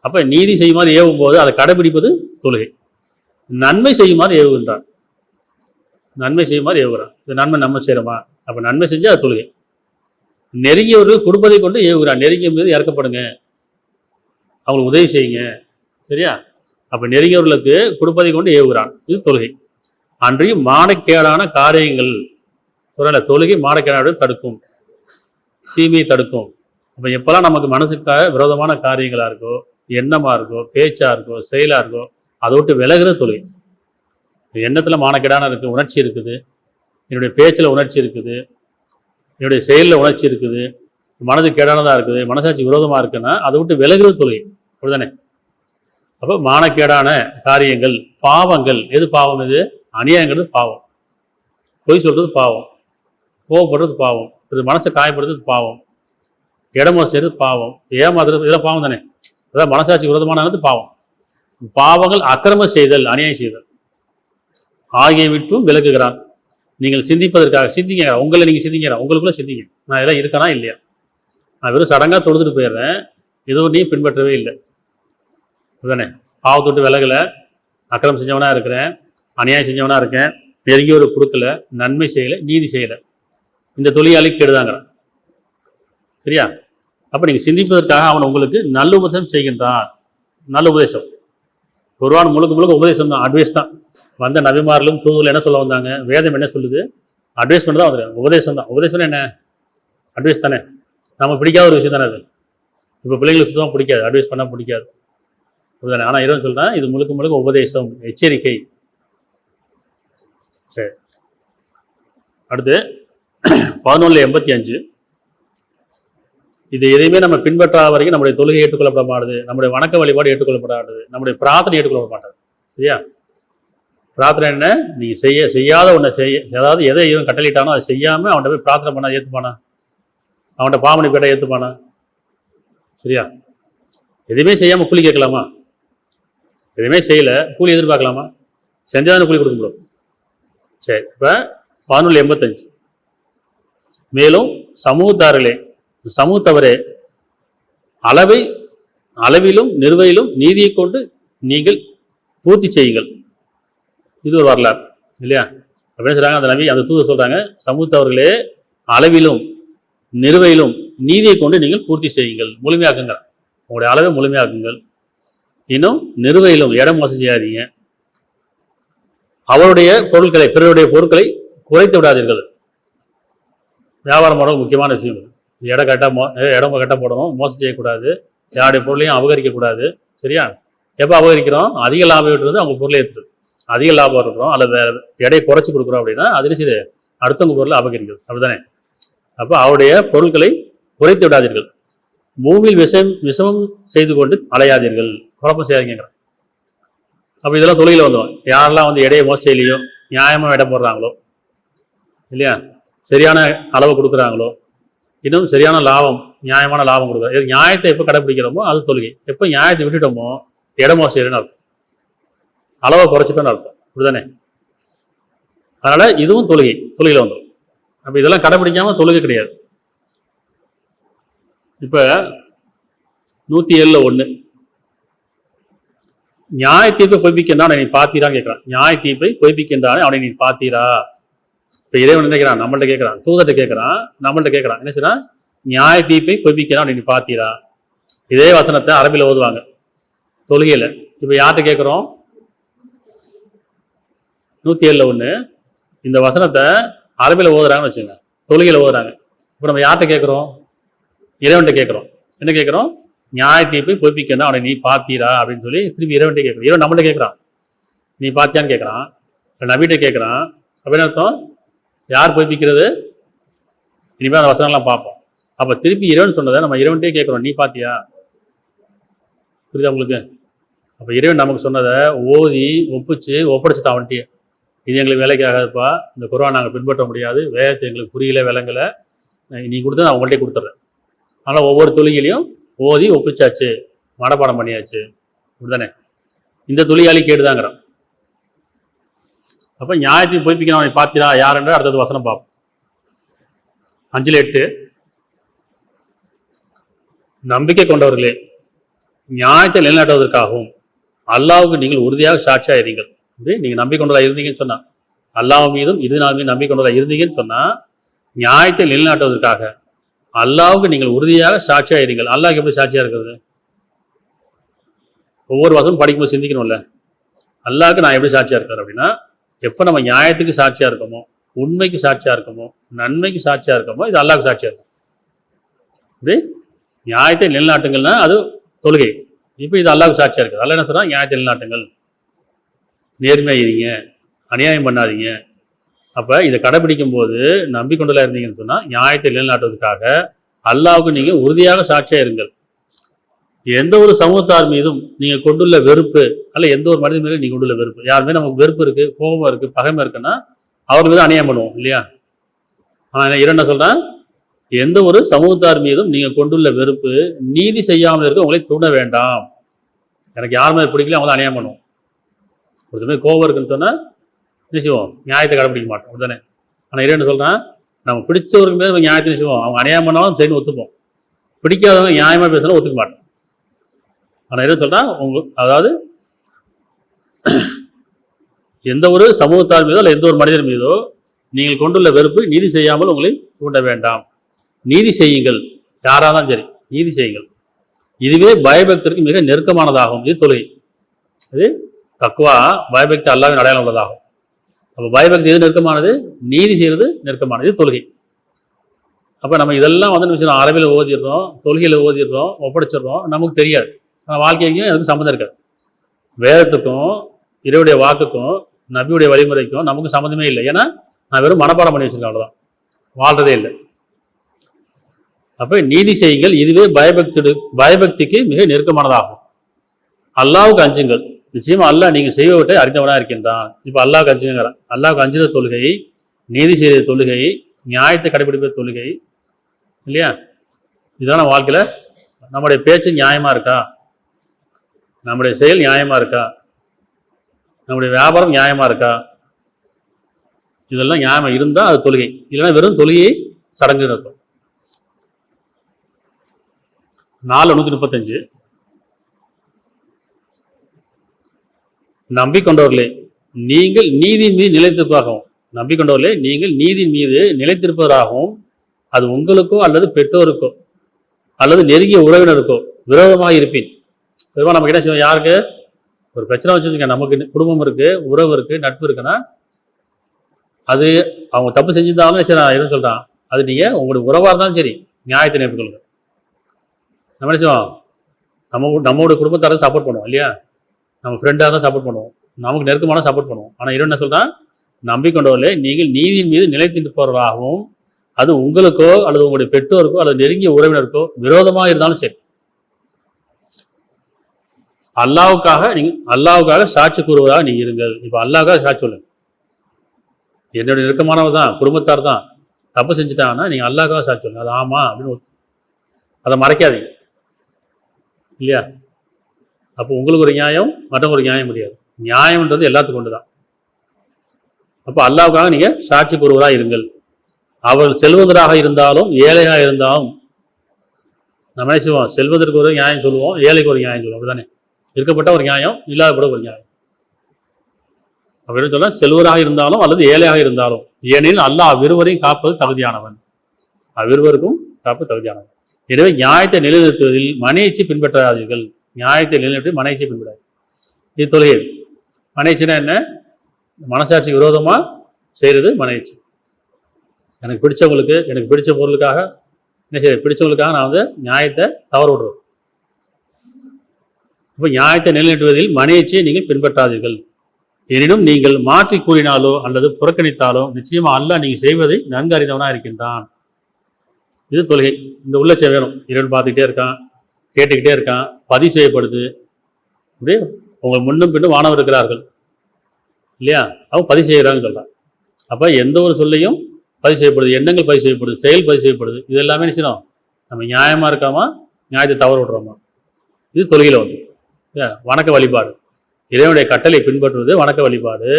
அப்போ நீதி செய்யுமாறு ஏவும் போது அதை கடைபிடிப்பது தொழுகை. நன்மை செய்யுமாறு ஏவுகின்றான், நன்மை செய்யுமாறு ஏவுகிறான். இது நன்மை நம்ம செய்கிறோமா? அப்போ நன்மை செஞ்சு அது தொழுகை. நெருங்கியவர்கள் கொடுப்பதை கொண்டு ஏவுகிறான். நெருங்கிய மீது இறக்கப்படுங்க, அவங்களுக்கு உதவி செய்யுங்க, சரியா? அப்போ நெருங்கியவர்களுக்கு கொடுப்பதை கொண்டு ஏவுகிறான். இது தொழுகை. அன்றையும் மானக்கேடான காரியங்கள் சொல்லலை, தொழுகை மானக்கேடான தடுக்கும், தீமையை தடுக்கும். அப்போ எப்போல்லாம் நமக்கு மனசுக்காக விரோதமான காரியங்களாக இருக்கோ, எண்ணமாக இருக்கோ, பேச்சாக இருக்கோ, செயலாக இருக்கோ, அதை விட்டு விலகுற தொழுகை. எண்ணத்தில் மானக்கேடான இருக்குது, உணர்ச்சி இருக்குது, என்னுடைய பேச்சில் உணர்ச்சி இருக்குது, என்னுடைய செயலில் உணர்ச்சி இருக்குது, மனது கேடானதாக இருக்குது, மனசாட்சி விரோதமாக இருக்குன்னா அதை விட்டு விலகுறது தொழுகை. அப்படிதானே? அப்போ மானக்கேடான காரியங்கள், பாவங்கள், எது பாவம்? இது அநியாயங்கிறது பாவம், பொய் சொல்கிறது பாவம், கோவப்படுறது பாவம், இது மனசை காயப்படுறது பாவம், இடமோ செய்கிறது பாவம், ஏமாத்துறது இதெல்லாம் பாவம் தானே. அதான் மனசாட்சி விரோதமானது பாவம். பாவங்கள் அக்கிரம செய்தல், அநியாயம் செய்தல் ஆகியவற்றும் விலகுகிறான். நீங்கள் சிந்திப்பதற்காக சிந்திங்க, உங்களை நீங்கள் சிந்திங்க, உங்களுக்குள்ள சிந்திங்க, நான் இதெல்லாம் இருக்கனா இல்லையா? நான் வெறும் சடங்காக தொழுதுட்டு போயிடுறேன், எதுவும் நீ பின்பற்றவே இல்லை அதுதானே. பாவத்தொட்டு விலகலை, அக்கிரமம் செஞ்சவனா இருக்கிறேன், அநியாயம் செஞ்சவனா இருக்கேன், நெருங்கிய ஒரு கொடுக்கல, நன்மை செய்யலை, நீதி செய்யலை, இந்த தொழிலாளி கெடுதாங்கிறான். சரியா? அப்போ நீங்கள் சிந்திப்பதற்காக அவன் உங்களுக்கு நல்ல உபதேசம் செய்கின்றான். நல்ல உபதேசம் குர்ஆன் முழுக்க முழுக்க உபதேசம் தான், அட்வைஸ் தான். வந்த நபிமார்களும் தூதுல என்ன சொல்ல வந்தாங்க? வேதம் என்ன சொல்லுது? அட்வைஸ் பண்ண தான் வந்துடுங்க, உபதேசம் தான். உபதேசம் என்ன? அட்வைஸ் தானே. நம்ம பிடிக்காத ஒரு விஷயம் தானே அது. இப்போ பிள்ளைங்களுக்கு சுத்தமாக பிடிக்காது, அட்வைஸ் பண்ணால் பிடிக்காது அப்படிதானே. ஆனால் இறைவன் சொல்கிறேன், இது முழுக்க முழுக்க உபதேசம், எச்சரிக்கை. சரி, அடுத்து 1185. இது எதையுமே நம்ம பின்பற்றாத வரைக்கும் நம்முடைய தொழுகை ஏற்றுக்கொள்ளப்பட மாட்டுது, நம்முடைய வணக்க வழிபாடு ஏற்றுக்கொள்ளப்படாது, நம்முடைய பிரார்த்தனை ஏற்றுக்கொள்ள மாட்டாது. சரியா? பிரார்த்தனை என்ன? நீங்கள் செய்யாத ஒன்றை அதாவது எதை இவன் கட்டளிட்டானோ அதை செய்யாமல் அவன்கிட்ட போய் பிரார்த்தனை பண்ணால் ஏற்றுப்பானா? அவன்கிட்ட பாவனை கேட்டால் ஏற்றுப்பானா? சரியா? எதுவுமே செய்யாமல் கூலி கேட்கலாமா? எதுவுமே செய்யலை, கூலி எதிர்பார்க்கலாமா? செஞ்சாதானே கூலி கொடுக்க முடியும். சரி, இப்போ 1185. மேலும் சமூகத்தவரே அளவிலும் நிறுவையிலும் நீதியை கொண்டு நீங்கள் பூர்த்தி செய்யுங்கள். இது ஒரு வரலாறு இல்லையா? அப்படின்னு சொல்றாங்க அந்த நபி, அந்த தூதர் சொல்றாங்க, சமூகத்தவர்களே அளவிலும் நிறுவையிலும் நீதியை கொண்டு நீங்கள் பூர்த்தி செய்யுங்கள், முழுமையாக்குங்கள், உங்களுடைய அளவை முழுமையாக்குங்கள். இன்னும் நிறுவையிலும் இடம் மோசம் செய்யாதீங்க, அவருடைய பொருட்களை, பிறருடைய பொருட்களை குறைத்து விடாதீர்கள். வியாபாரம் பண்ணுறது முக்கியமான விஷயம். இடம் கரெக்டாக போடணும், மோசம் செய்யக்கூடாது, யாருடைய பொருளையும் அபகரிக்கக்கூடாது. சரியா? எப்போ அபகரிக்கிறோம்? அதிக லாபம் விட்டுறது அவங்க பொருளை ஏற்றுறது, அதிக லாபம் இருக்கிறோம் அல்லது எடையை குறைச்சி கொடுக்குறோம் அப்படின்னா அதில் சரி அடுத்தவங்க பொருளை அபகரிக்கிறது. அப்படித்தானே? அப்போ அவருடைய பொருட்களை குறைத்து விடாதீர்கள், பூமியில் விஷமம் செய்து கொண்டு அலையாதீர்கள், குழப்பம் செய்யாதீங்க. அப்போ இதெல்லாம் தொழிலில் வந்துடும். யாரெல்லாம் வந்து எடையை மோசம் செய்யலையோ, நியாயமாக இடம் போடுறாங்களோ இல்லையா, சரியான அளவு கொடுக்குறாங்களோ, இன்னும் சரியான லாபம், நியாயமான லாபம் கொடுக்குறாங்க. நியாயத்தை எப்போ கடைப்பிடிக்கிறோமோ அது தொழுகை. எப்போ நியாயத்தை விட்டுட்டோமோ இடம் மோசம் செய்யணும்னு அர்த்தம், அளவை குறைச்சிட்டோன்னு அர்த்தம். அப்படிதானே? அதனால் இதுவும் தொழுகையில் வந்துடும். அப்போ இதெல்லாம் கடைப்பிடிக்காமல் தொழுகை கிடையாது. இப்போ 107:1 நியாய தீர்ப்பை பொய்ப்பிக்கின்றான் அவனை நீ பார்த்தீரான்னு கேட்குறான். நியாய தீர்ப்பை பொய்ப்பிக்கின்றானே அவனை நீ பார்த்தீரா? இப்போ இறைவன் நினைக்கிறான், நம்மள்ட்ட கேட்குறான், தூதர்கிட்ட கேட்குறான், நம்மள்ட்ட கேட்குறான். என்ன செய்றான்? நியாய தீர்ப்பை பொய்ப்பிக்கிறான் அவனை நீ பார்த்தீரா? இதே வசனத்தை அரபியில் ஓதுவாங்க தொழுகையில். இப்போ யார்கிட்ட கேட்குறோம்? 107:1 இந்த வசனத்தை அரபியில் ஓதுறாங்கன்னு வச்சுங்க, தொழுகையில் ஓதுறாங்க. இப்போ நம்ம யார்கிட்ட கேட்குறோம்? இறைவன்கிட்ட கேட்குறோம். என்ன கேட்குறோம்? நியாய தீர்ப்பை பொய்ப்பிக்கணும் அவனை நீ பார்த்தீரா அப்படின்னு சொல்லி திரும்பி இறைவன்கிட்ட கேட்குறோம். இறைவன் நம்மள்ட்ட கேட்குறான், நீ பார்த்தியான்னு கேட்குறான், நபிகிட்ட கேட்குறான். அப்படின்னு அர்த்தம் யார் பொய்ப்பிக்கிறது? இனிமேல் அந்த வசனம்லாம் பார்ப்போம். அப்போ திருப்பி இறைவன் சொன்னதை நம்ம இறைவன்கிட்டே கேட்குறோம், நீ பார்த்தியா? புரியுதா உங்களுக்கு? அப்போ இறைவன் நமக்கு சொன்னதை ஓதி ஒப்படைச்சிட்டான் அவன்கிட்டயே. இது எங்களுக்கு வேலைக்கு ஆகாதுப்பா, இந்த குர்ஆனை நாங்கள் பின்பற்ற முடியாது, வேதத்தை எங்களுக்கு புரியல விளங்கலை, நீ கொடுத்து நான் உங்கள்கிட்ட கொடுத்துட்றேன். ஆனால் ஒவ்வொரு தொழுகையிலையும் ஓதி ஒப்பிச்சாச்சு, மனப்பாடம் பண்ணியாச்சு. அப்படிதானே? இந்த தொழிலாளி கேட்டுதாங்கிறான். அப்போ நியாயத்தையும் பொய்ப்பிக்கணும் அவனை பார்த்தீரா யாருன்ற அடுத்தது வசனம் பார்ப்போம். 5:8 நம்பிக்கை கொண்டவர்களே, நியாயத்தை நிலைநாட்டுவதற்காகவும் அல்லாஹ்வுக்கு நீங்கள் உறுதியாக சாட்சியாக இருங்கள். இது நீங்கள் நம்பிக்கொண்டதாக இருந்தீங்கன்னு சொன்னா, அல்லாஹ் மீதும் இது நாள் மீது நம்பிக்கொண்டதாக இருந்தீங்கன்னு சொன்னால், நியாயத்தை நிலைநாட்டுவதற்காக அல்லாஹ்வுக்கு நீங்கள் உறுதியாக சாட்சியாக இருங்கள். அல்லாஹ்க்கு எப்படி சாட்சியாக இருக்கிறது? ஒவ்வொரு வசனம் படிக்கும்போது சிந்திக்கணும்ல, அல்லாஹ்க்கு நான் எப்படி சாட்சியாக இருக்கிறேன் அப்படின்னா, எப்போ நம்ம நியாயத்துக்கு சாட்சியாக இருக்கோமோ, உண்மைக்கு சாட்சியாக இருக்கோமோ, நன்மைக்கு சாட்சியாக இருக்கோமோ, இது அல்லாஹ்க்கு சாட்சியாக இருக்கும். இது நியாயத்தை நிலைநாட்டுங்கள்னா அது தொழுகை. இப்போ இது அல்லாஹ்க்கு சாட்சியாக இருக்குது. அல்லாஹ் என்ன சொல்றான்? நியாயத்தை நிலைநாட்டுங்கள், நேர்மையாக இருங்க, அநியாயம் பண்ணாதீங்க, அப்போ இதை கடைபிடிக்கும் போது நம்பிக்கொண்டலா இருந்தீங்கன்னு சொன்னால் நியாயத்தை நிலைநாட்டுவதற்காக அல்லாஹ்வுக்கு நீங்கள் உறுதியாக சாட்சியாக இருங்கள். எந்த ஒரு சமூகத்தார் மீதும் நீங்கள் கொண்டுள்ள வெறுப்பு அல்ல எந்த ஒரு மனிதன் மீதும் நீங்கள் கொண்டுள்ள வெறுப்பு, யாருமே நமக்கு வெறுப்பு இருக்குது, கோபம் இருக்குது, பகைமை இருக்குன்னா அவர் மீது அநியாயம் பண்ணுவோம் இல்லையா? ஆனால் இரண்டு சொல்கிறேன், எந்த ஒரு சமூகத்தார் மீதும் நீங்கள் கொண்டுள்ள வெறுப்பு நீதி செய்யாமல் இருக்க உங்களை தூண்ட வேண்டாம். எனக்கு யார் மேலே பிடிக்கல அவங்க தான் அநியாயம் பண்ணுவோம். ஒருத்தமே கோபம் இருக்குன்னு சொன்னால் நிச்சயம் நியாயத்தை கடைப்பிடிக்க மாட்டோம் அப்படிதானே? ஆனால் இரண்டு சொல்கிறேன், நம்ம பிடிச்சவருக்கு மேலே நியாயத்தை நிச்சயம் அவங்க அநியாயம் பண்ணாலும் சரின்னு ஒத்துப்போம், பிடிக்காதவங்க நியாயமாக பேசினா ஒத்துக்க மாட்டோம். ஆனால் என்ன சொல்கிறேன், அதாவது எந்த ஒரு சமூகத்தார் மீதோ அல்ல எந்த ஒரு மனிதர் மீதோ நீங்கள் கொண்டுள்ள வெறுப்பு நீதி செய்யாமல் உங்களை தூண்ட வேண்டாம். நீதி செய்யுங்கள், யாராக தான் சரி நீதி செய்யுங்கள். இதுவே பயபக்தருக்கு மிக நெருக்கமானதாகும். இது தொழுகை. இது தக்குவா பயபக்தி அல்லாஹ்வின் அடையாளம் உள்ளதாகும். அப்போ பயபக்தி எது நெருக்கமானது? நீதி செய்கிறது நெருக்கமானது. இது தொழுகை. அப்போ நம்ம இதெல்லாம் விஷயம் அரபியில் ஓதிடுறோம், தொழுகையில் ஓதிடுறோம், ஒப்படைச்சிடுறோம், நமக்கு தெரியாது. வாழ்க்கைக்கும் எனக்கு சம்மந்தம் இருக்காது. வேதத்துக்கும் இறைவனுடைய வாக்குக்கும் நபியுடைய வழிமுறைக்கும் நமக்கு சம்மந்தமே இல்லை. ஏன்னா நான் வெறும் மனப்பாடம் பண்ணி வச்சிருக்கேன், அவ்வளோதான், வாழ்றதே இல்லை. அப்போ நீதி செய்யுங்கள், இதுவே பயபக்திக்கு மிக நெருக்கமானதாகும். அல்லாஹ்வுக்கு அஞ்சுங்கள், நிச்சயமா அல்லாஹ் நீங்கள் செய்வவற்றை அறிந்தவனாக இருக்கின்றான். இப்போ அல்லாஹ்வுக்கு அஞ்சுங்கிறான். அல்லாஹ்வுக்கு அஞ்சுற தொழுகை, நீதி செய்கிற தொழுகை, நியாயத்தை கடைபிடிக்கிற தொழுகை இல்லையா? இதுதான் வாழ்க்கையில் நம்முடைய பேச்சு நியாயமாக இருக்கா, நம்முடைய செயல் நியாயமாக இருக்கா, நம்முடைய வியாபாரம் நியாயமாக இருக்கா, இதெல்லாம் நியாயமாக இருந்தால் அது தொழுகை. இல்லைன்னா வெறும் தொழுகையை சடங்கு அர்த்தம். 4:135 நம்பிக்கொண்டவர்களே நீங்கள் நீதியின் மீது நிலைத்திருப்பதாகவும், நம்பிக்கொண்டவர்களே நீங்கள் நீதியின் மீது நிலைத்திருப்பதாகவும், அது உங்களுக்கோ அல்லது பெற்றோருக்கோ அல்லது நெருங்கிய உறவினருக்கோ விரோதமாக இருப்பேன். பெருமாள் நமக்கு என்ன செய்வோம், யாருக்கு ஒரு பிரச்சனை வச்சுருக்கேன், நமக்கு குடும்பம் இருக்குது, உறவு இருக்குது, நட்பு இருக்குன்னா அது அவங்க தப்பு செஞ்சிருந்தாலும் சரி நான் எதுவும் சொல்கிறான், அது நீங்கள் உங்களுடைய உறவாக இருந்தாலும் சரி நியாயத்தை நேர்த்துக்கொள்ளுங்க. நம்ம என்ன செய்வோம், நம்மளுடைய குடும்பத்தாரை சப்போர்ட் பண்ணுவோம் இல்லையா, நம்ம ஃப்ரெண்டாக தான் சப்போர்ட் பண்ணுவோம், நமக்கு நெருக்கமான சப்போர்ட் பண்ணுவோம். ஆனால் இறைவன் என்ன சொல்கிறான், நம்பிக்கொண்டவர்களே நீங்கள் நீதியின் மீது நிலைத்திருப்பவர்களாகவும், அது உங்களுக்கோ அல்லது உங்களுடைய பெற்றோருக்கோ அல்லது நெருங்கிய உறவினருக்கோ விரோதமாக இருந்தாலும் சரி அல்லாஹ்வுக்காக சாட்சி கூறுவதாக நீங்கள் இருங்கள். இப்போ அல்லாஹ்வுக்காக சாட்சி சொல்லுங்க. என்னுடைய நெருக்கமானவர் தான், குடும்பத்தார் தான் தப்பு செஞ்சுட்டாங்கன்னா நீங்கள் அல்லாஹ்வுக்காக சாட்சி சொல்லுங்க. அது ஆமாம் அப்படின்னு அதை மறைக்காதீங்க இல்லையா? அப்போ உங்களுக்கு ஒரு நியாயம், மற்றவங்க ஒரு நியாயம் முடியாது. நியாயம்ன்றது எல்லாத்துக்கும் கொண்டு தான். அப்போ அல்லாஹ்வுக்காக நீங்கள் சாட்சி கூறுவதாக இருங்கள். அவர் செல்வந்தராக இருந்தாலும் ஏழையாக இருந்தாலும் நம்ம என்ன செய்வோம், செல்வதற்கு ஒரு நியாயம் சொல்லுவோம், ஏழைக்கு ஒரு நியாயம் சொல்லுவோம், அப்படிதானே? இருக்கப்பட்ட ஒரு நியாயம், இல்லாதப்பட ஒரு நியாயம். அப்படின்னு சொல்ல செல்வராக இருந்தாலும் அல்லது ஏழையாக இருந்தாலும், ஏனெனில் அல்லாஹ் அவ்விருவரையும் காப்பது தகுதியானவன், அவ்விருவருக்கும் காப்பது தகுதியானவன். எனவே நியாயத்தை நிலைநிறுத்துவதில் மனையச்சி பின்பற்றாதீர்கள். நியாயத்தை நிலைநிறுத்தி மனையச்சி பின்பற்றாது. இது தொழுகை. மனையச்சின்னா என்ன? மனசாட்சிக்கு விரோதமாக செய்கிறது மனையச்சி. எனக்கு பிடிச்சவங்களுக்கு, எனக்கு பிடிச்ச பொருளுக்காக என்ன செய்ய, பிடிச்சவங்களுக்காக நான் நியாயத்தை தவறு விடுறோம். இப்போ நியாயத்தை நிலைநிறுத்துவதில் மனையச்சியை நீங்கள் பின்பற்றாதீர்கள். எனினும் நீங்கள் மாற்றி கூறினாலோ அல்லது புறக்கணித்தாலோ நிச்சயமாக அல்லாஹ் நீங்கள் செய்வதை நன்கு அறிந்தவனாக இருக்கின்றான். இது தொழுகை. இந்த உள்ளச்சை வேணும். இறைவன் பார்த்துக்கிட்டே இருக்கான், கேட்டுக்கிட்டே இருக்கான், பதிவு செய்யப்படுது. அப்படியே உங்கள் முன்னும் பின்னும் வானவர் இருக்கிறார்கள் இல்லையா, அவங்க பதிவு செய்கிறாங்கன்னு சொல்லலாம். அப்போ எந்த ஒரு சொல்லையும் பதிவு செய்யப்படுது, எண்ணங்கள் பதிவு செய்யப்படுது, செயல் பதிவு செய்யப்படுது. இது எல்லாமே நிச்சயம் நம்ம நியாயமாக இருக்காமா, நியாயத்தை தவறு விடுறோமா. இது தொழுகையில் வந்து வணக்க வழிபாடு, இறைவனுடைய கட்டளை பின்பற்றுவது வணக்க வழிபாடு.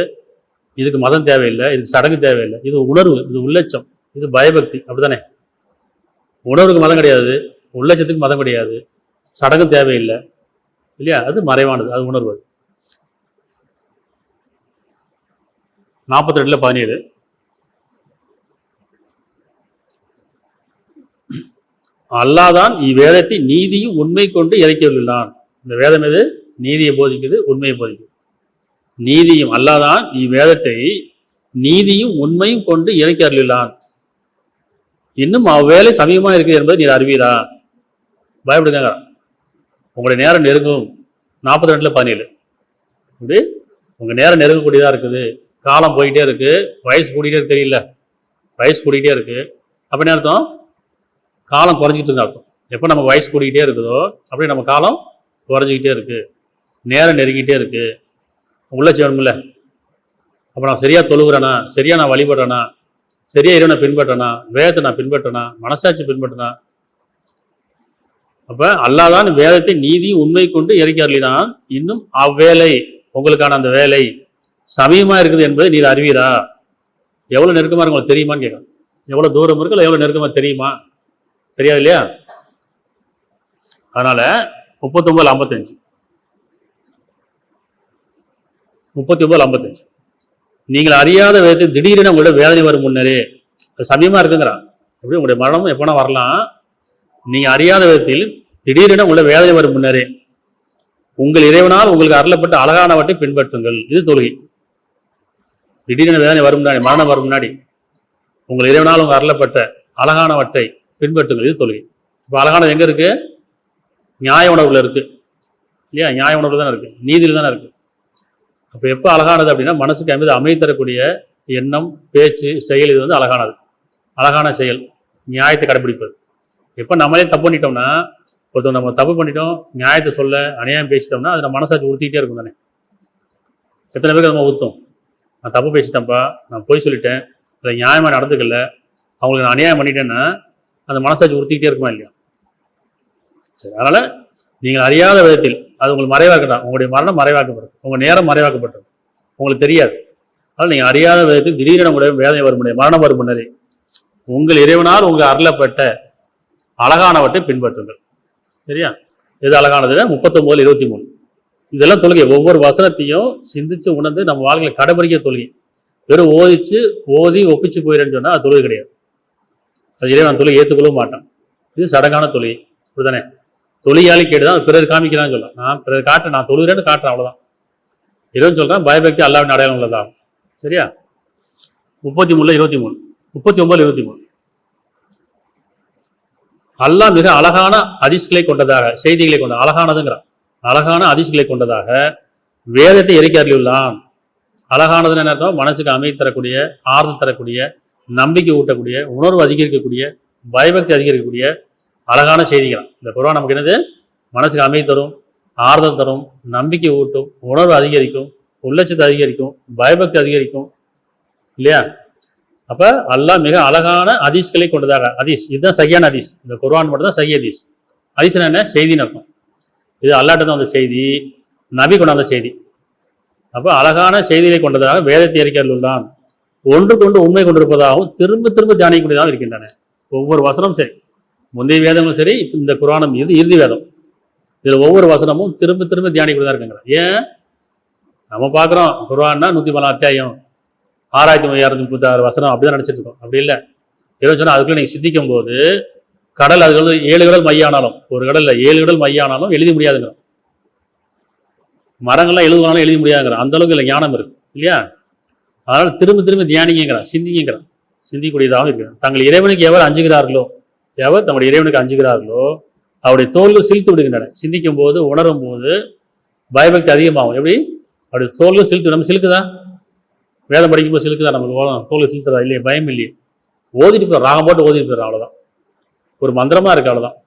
இதுக்கு மதம் தேவையில்லை, இதுக்கு சடங்கு தேவையில்லை. இது உணர்வு, இது உள்ளச்சம், இது பயபக்தி. அப்படித்தானே? உணர்வுக்கு மதம் கிடையாது, உள்ளச்சத்துக்கு மதம் கிடையாது, சடங்கு தேவையில்லை இல்லையா? அது மறைவானது, அது உணர்வு. 42:17 அல்லாஹ்தான் இவ்வேதத்தை நீதியும் உண்மை கொண்டு இறக்கியுள்ளான். இந்த வேதம் எது? நீதியை போதிக்குது, உண்மையை போதிக்குது. நீதியும் அல்லாஹ்தான் இவ்வேதத்தை நீதியும் உண்மையும் கொண்டு இறக்கி அருளியுள்ளான். இன்னும் அவ்வேளை சமீபமாக இருக்குது என்பதை நீர் அறிவீரா? பயப்படுங்க, உங்களுடைய நேரம் நெருங்கும். 42:17 இப்படி உங்கள் நேரம் நெருங்கக்கூடியதாக இருக்குது, காலம் போயிட்டே இருக்குது, வயசு கூட்டிகிட்டே இருக்கு, தெரியல, வயசு கூட்டிகிட்டே இருக்குது. அப்போ என்ன அர்த்தம்? காலம் குறைஞ்சிக்கிட்டு இருக்கு அர்த்தம். எப்போ நம்ம வயசு கூட்டிகிட்டே இருக்குதோ அப்படியே நம்ம காலம் குறைஞ்சிக்கிட்டே இருக்குது, நேரம் நெருங்கிட்டே இருக்குது. உள்ளச்சு வேணுமில்ல. அப்போ நான் சரியாக தொழுகிறேனா, சரியாக நான் வழிபடுறேனா, சரியாக இறைவனை பின்பற்றனா, வேதத்தை நான் பின்பற்றனா, மனசாட்சி பின்பற்றனா? அப்போ அல்லாஹ் தான் வேதத்தை நீதி உண்மை கொண்டு இறக்கி அருளினான். இன்னும் அவ்வேளை, உங்களுக்கான அந்த வேலை சமயமாக இருக்குது என்பதை நீர் அறிவீரா? எவ்வளோ நெருக்கமாக இருக்கு உங்களுக்கு தெரியுமான்னு கேட்கணும். எவ்வளோ தூரம் இருக்கு, எவ்வளோ நெருக்கமாக தெரியுமா? தெரியாது இல்லையா? அதனால் 39:55 39:55 நீங்கள் அறியாத விதத்தில் திடீரென உங்களோட வேதனை வரும் முன்னரே, சமயமாக இருக்குங்கிறான். எப்படி உங்களுடைய மரணமும் எப்போனா வரலாம். நீங்கள் அறியாத விதத்தில் திடீரென உங்களோட வேதனை வரும் முன்னரே உங்கள் இறைவனால் உங்களுக்கு அருளப்பட்ட அழகானவற்றை பின்பற்றுங்கள். இது தொழுகை. திடீரென வேதனை வரும் முன்னாடி, மரணம் வரும் முன்னாடி உங்கள் இறைவனால் உங்கள் அருளப்பட்ட அழகானவற்றை பின்பற்றுங்கள். இது தொழுகை. இப்போ அழகானது எங்கே இருக்குது? நியாய உணர்வில் இருக்குது இல்லையா? நியாய உணர்வில் தானே இருக்குது, நீதியில் தானே இருக்குது. அப்போ எப்போ அழகானது அப்படின்னா, மனசுக்கு அமைதி அமைதி தரக்கூடிய எண்ணம், பேச்சு, செயல், இது வந்து அழகானது. அழகான செயல் நியாயத்தை கடைபிடிப்பது. எப்போ நம்மளே தப்பு பண்ணிட்டோம்னா, ஒருத்தர் நம்ம தப்பு பண்ணிட்டோம், நியாயத்தை சொல்ல அநியாயம் பேசிட்டோம்னா அது நம்ம மனசாட்சி உறுத்திக்கிட்டே இருக்கும் தானே. எத்தனை பேருக்கு நம்ம ஊற்றும்? நான் தப்பு பேசிட்டேன்ப்பா, நான் போய் சொல்லிட்டேன், அதை நியாயமாக நடந்துக்கல, அவங்களுக்கு நான் அநியாயம் பண்ணிட்டேன்னா அந்த மனசாட்சி உறுத்திக்கிட்டே இருக்குமா இல்லையா? சரி, அதனால் நீங்கள் அறியாத விதத்தில் அது உங்களுக்கு மறைவாக்கட்டான். உங்களுடைய மரணம் மறைவாக்கப்படும், உங்கள் நேரம் மறைவாக்கப்பட்டது, உங்களுக்கு தெரியாது. அதனால் நீங்கள் அறியாத விதத்தில் திடீரென உங்களுடைய வேதனை வரும் முன்னே, மரணம் வரும் முன்னரே உங்கள் இறைவனால் உங்கள் அருளப்பட்ட அழகானவற்றை பின்பற்றுங்கள். சரியா? எது அழகானது? 39:23 இதெல்லாம் தொழுகை. ஒவ்வொரு வசனத்தையும் சிந்திச்சு உணர்ந்து நம்ம வாழ்க்கையில் கடைபிடிக்க தொழுகை. வெறும் ஓதி ஒப்பிச்சு போயிடுன்னு சொன்னால் அது தொழுகை கிடையாது. அது இறைவன் தொழுகை ஏற்றுக்கொள்ளவும் மாட்டான். இது சடங்கான தொழுகை. அப்படிதானே? தொழுகையாளி கேட்டுதான் பிறர் காமிக்கிறான்னு சொல்லலாம். நான் பிறர் காட்டுறேன், நான் தொழுகிறேன்னு காட்டுறேன், அவ்வளோதான். இறைவன் சொல்கிறேன் பயபக்தி அல்லாஹ்வின் அடையாளம் உள்ளதா. சரியா? 33:23 39:23 அல்லாஹ் மிக அழகான ஹதீஸ்களை கொண்டதாக, செய்திகளை கொண்ட, அழகானதுங்கிறான், அழகான ஹதீஸ்களை கொண்டதாக வேதத்தை இறக்கி அருளியுள்ளான். அழகானதுன்னு என்ன அர்த்தம்? மனசுக்கு அமைதி தரக்கூடிய, ஆறுதல் தரக்கூடிய, நம்பிக்கை ஊட்டக்கூடிய, உணர்வு அதிகரிக்கக்கூடிய, பயபக்தி அதிகரிக்கக்கூடிய அழகான செய்திகள். இந்த குர்ஆன் நமக்கு என்னது? மனசுக்கு அமைதி தரும், ஆறுதல் தரும், நம்பிக்கை ஊட்டும், உணர்வு அதிகரிக்கும், உள்ளட்சத்தை அதிகரிக்கும், பயபக்தி அதிகரிக்கும் இல்லையா? அப்போ அல்லாஹ் மிக அழகான ஹதீஸ்களை கொண்டதாக. ஹதீஸ் இதுதான் சகியான ஹதீஸ். இந்த குர்ஆன் மட்டும் தான் சகி ஹதீஸ். ஹதீஸ்னா என்ன? செய்தின்னு அர்த்தம். இது அல்லாஹ்ட்ட தான் அந்த செய்தி, நபி கொண்டாந்த செய்தி. அப்போ அழகான செய்திகளை கொண்டதாக வேதத்தை இறக்கி அருளியுள்ளான். ஒன்றுக்கொண்டு உண்மை கொண்டிருப்பதாகவும் திரும்ப திரும்ப தியானிக்கக்கூடியதாகவும் இருக்கின்றன. ஒவ்வொரு வசனமும் சரி, முந்தைய வேதங்களும் சரி, இந்த குர்ஆனும் இது இறுதி வேதம். இதில் ஒவ்வொரு வசனமும் திரும்ப திரும்ப தியானிக்கூடியதாக இருக்குங்க. ஏன்? நம்ம பார்க்குறோம் குர்ஆன்னா 114 அத்தியாயம், 6636 வசனம், அப்படிதான் நினச்சிட்டு இருக்கோம். அப்படி இல்லை. ஏதோ சொன்னால் அதுக்குள்ள நீங்கள் சிந்திக்கும் போது கடல், அதுக்கு 7 கடல் மையானாலும், ஒரு கடலில் 7 கடல் மையானாலும் எழுத முடியாதுங்கிறோம். மரங்கள்லாம் எழுதுவானாலும் எழுத முடியாதுங்கிறோம். அந்த அளவுக்கு இல்லை ஞானம் இருக்கு இல்லையா? அதனால் திரும்ப திரும்ப தியானிங்கிறான், சிந்திங்கிறான், சிந்திக்கூடியதாகவும் இருக்கிறான். தங்கள் இறைவனுக்கு எவர் அஞ்சுகிறார்களோ, எவர் தங்களுடைய இறைவனுக்கு அஞ்சுகிறார்களோ அவருடைய தோள்கள் சிரித்து விடுகின்றன. சிந்திக்கும் போது, உணரும் போது பயபக்தி அதிகமாகும். எப்படி? அப்படி தோள்கள் சிரித்து, நம்ம சிலுக்குதா? வேதம் படிக்கும்போது சிலுக்குதா? நமக்கு தோல்கள் சிலுத்துறதா? இல்லையே, பயம் இல்லையே. ஓதிட்டு போகிறோம், ராகம் போட்டு ஓதிட்டு போயிடும், அவ்வளோதான். ஒரு மந்திரமாக இருக்கு, அவ்வளோதான்.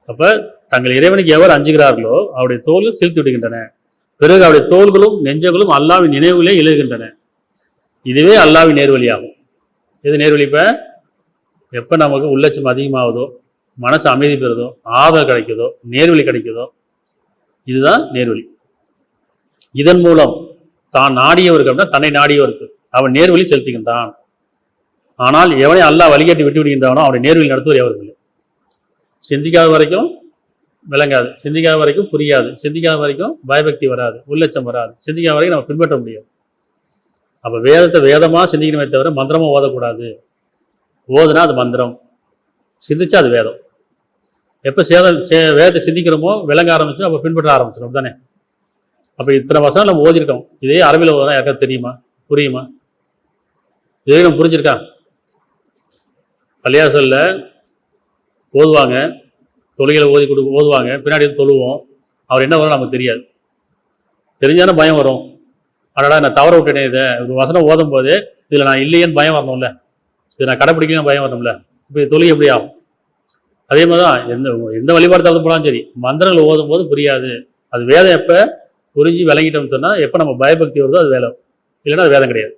அப்போ தங்கள் இறைவனுக்கு எவர் அஞ்சுகிறார்களோ அவருடைய தோள்கள் சிரித்து விடுகின்றன. பிறகு அவருடைய தோள்களும் நெஞ்சங்களும் அல்லாஹ்வின் நினைவுகளே எழுகின்றன. இதுவே அல்லாஹ்வின் நேர்வழியாகும். எது நேர்வழி? இப்போ எப்போ நமக்கு உள்ளட்சம் அதிகமாகுதோ, மனசு அமைதி பெறுதோ, ஆதல் கிடைக்குதோ, நேர்வழி கிடைக்குதோ, இதுதான் நேர்வழி. இதன் மூலம் தான் நாடியவருக்கு அப்படின்னா தன்னை நாடியவருக்கு அவன் நேர்வழி செலுத்துகின்றான். ஆனால் எவனை அல்லாஹ் வழிகாட்டி விட்டு விடுகின்றானோ அவனை நேர்வழி நடத்துவர் எவரும் இல்லை. சிந்திக்காத வரைக்கும் விளங்காது, சிந்திக்காத வரைக்கும் புரியாது, சிந்திக்காத வரைக்கும் பயபக்தி வராது, உள்ளட்சம் வராது, சிந்திக்காத வரைக்கும் நம்ம பின்பற்ற முடியாது. அப்போ வேதத்தை வேதமாக சிந்திக்கணுமே தவிர மந்திரமாக ஓதக்கூடாது. ஓதுனா அது மந்திரம், சிந்திச்சா அது வேதம். எப்போ வேதத்தை சிந்திக்கிறோமோ, விளங்க ஆரம்பிச்சோம், அப்போ பின்பற்ற ஆரம்பிச்சிடும். தானே? அப்போ இத்தனை வசனம் நம்ம ஓதிருக்கோம். இதே அரபியில் ஓதுனா யாருக்காவது தெரியுமா? புரியுமா? இதே நம்ம புரிஞ்சிருக்கா? பள்ளியாசல்ல ஓதுவாங்க, தொழுகையில் ஓதுவாங்க, பின்னாடி தொழுவோம். அவர் என்ன வரும் நமக்கு தெரியாது. தெரிஞ்சாலும் பயம் வரும். அதனால் நான் தவற விட்டேனே இதை ஒரு வசனம் ஓதும் போது இதில் நான் இல்லையேன்னு பயம் வரணும்ல, இதை நான் கடைப்பிடிக்கணும் பயம் வரணும்ல. இப்போ இது தொழுகை எப்படி ஆகும்? அதே மாதிரி தான் எந்த வழிபாடு தவிர்த்து போனாலும் சரி, மந்திரங்கள் ஓதும் போது புரியாது. அது வேதம் எப்போ புரிஞ்சு விளங்கிட்டோம்னு சொன்னால் எப்போ நம்ம பயபக்தி வருதோ அது வேலை, இல்லைன்னா அது வேதம் கிடையாது.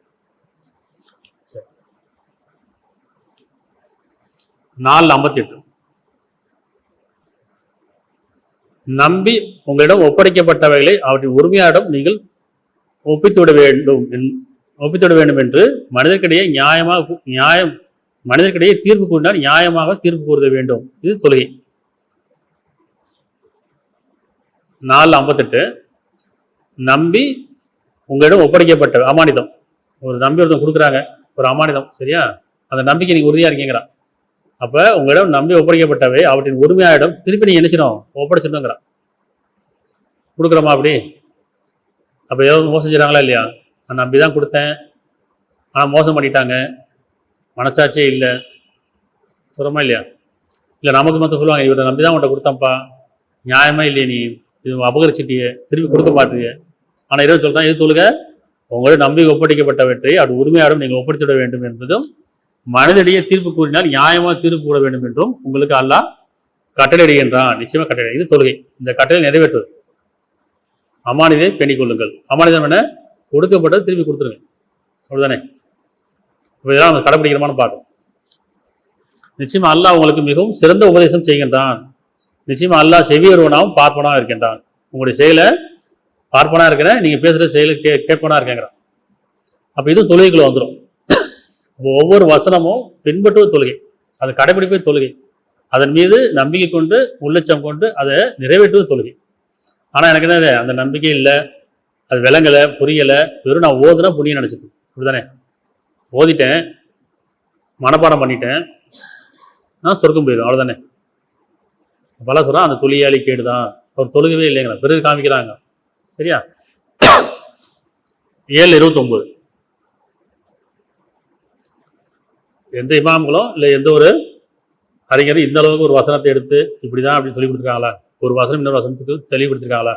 4:58 நம்பி உங்களிடம் ஒப்படைக்கப்பட்டவைகளை அவற்றின் உரிமையாடம் நீங்கள் ஒப்பித்துவிட வேண்டும் என்று மனிதர்கிடையே தீர்ப்பு கூறினால் நியாயமாக தீர்ப்பு கூறுத வேண்டும். இது தொழுகை. 4:58 நம்பி உங்களிடம் ஒப்படைக்கப்பட்ட அமானிதம். ஒரு நம்பி ஒருத்தன் கொடுக்குறாங்க ஒரு அமானிதம், சரியா? அந்த நம்பிக்கை நீங்கள் உறுதியாக இருக்கீங்கிறான். அப்போ உங்களிடம் நம்பி ஒப்படைக்கப்பட்டவை அவற்றின் உரிமையாயிடம் திருப்பி நீங்கள் நினைச்சிடும் ஒப்படைச்சிருந்தோங்கிறான். கொடுக்குறோமா அப்படி? அப்போ ஏதாவது மோசம் செய்கிறாங்களா இல்லையா? நான் நம்பி தான் கொடுத்தேன், ஆனால் மோசம் பண்ணிட்டாங்க, மனசாட்சியே இல்லை, சொல்கிறோமா இல்லையா? இல்லை நமக்கு மொத்தம் சொல்லுவாங்க, இவரை நம்பி தான் உன்ட்ட கொடுத்தேன்ப்பா, நியாயமா இல்லையே, நீ இது அபகரிச்சிட்டியே, திருப்பி கொடுக்க மாட்டீங்க. ஆனால் இரவு சொல்கிறான், இது தொழுக உங்களோட நம்பி ஒப்படைக்கப்பட்டவற்றை அது உரிமையாடும் நீங்கள் ஒப்படைத்துவிட வேண்டும் என்பதும் மனிதனிடையே தீர்ப்பு கூறினால் நியாயமாக தீர்ப்பு கூற வேண்டும் என்றும் உங்களுக்கு அல்லாஹ் கட்டளையிடுகின்றான். நிச்சயமாக கட்டளை. இது தொழுகை. இந்த கட்டளை நிறைவேற்றுவது. அமானிதை பேணிக் கொள்ளுங்கள். அமானிதம் என்ன? கொடுக்கப்பட்டது திருப்பி கொடுத்துருங்க, அப்படிதானே? இப்போ இதெல்லாம் நம்ம கடைப்பிடிக்கிறோமான்னு பார்க்கணும். நிச்சயமா அல்லாஹ் உங்களுக்கு மிகவும் சிறந்த உபதேசம் செய்கின்றான். நிச்சயமா அல்லாஹ் செவியொருவனாகவும் பார்ப்பனாகவும் இருக்கின்றான். உங்களுடைய செயலை பார்ப்பனா இருக்கிறேன், நீங்கள் பேசுகிற செயலை கேட்பனா இருக்கேங்கிறான். அப்போ இதுவும் தொழுகைக்குள்ள வந்துடும். ஒவ்வொரு வசனமும் பின்பற்றுவது தொழுகை, அதை கடைபிடிப்பது தொழுகை, அதன் மீது நம்பிக்கை கொண்டு உள்ளச்சம் கொண்டு அதை நிறைவேற்றுவது தொழுகை. ஆனால் எனக்கு என்ன, அந்த நம்பிக்கை இல்லை, அது விளங்கலை, புரியலை, வெறும் நான் ஓதுனா புண்ணியம் நினச்சிது, அப்படிதானே? ஓதிட்டேன், மனப்பாடம் பண்ணிட்டேன், நான் சொர்க்கம் போயிடும், அவ்வளோதானே? பல சொல்கிறான் அந்த தொழிலாளி கேடுதான், அவர் தொழுகவே இல்லைங்களா, பிறகு காமிக்கிறாங்க, சரியா? 7:29 எந்த இமாம்களும் இல்லை எந்த ஒரு அறிஞரும் இந்த அளவுக்கு ஒரு வசனத்தை எடுத்து இப்படி தான் அப்படின்னு சொல்லி கொடுத்துருக்காங்களா? ஒரு வசனம் இன்னொரு வசனத்துக்கு தெளிவுபடுத்திருக்காங்களா?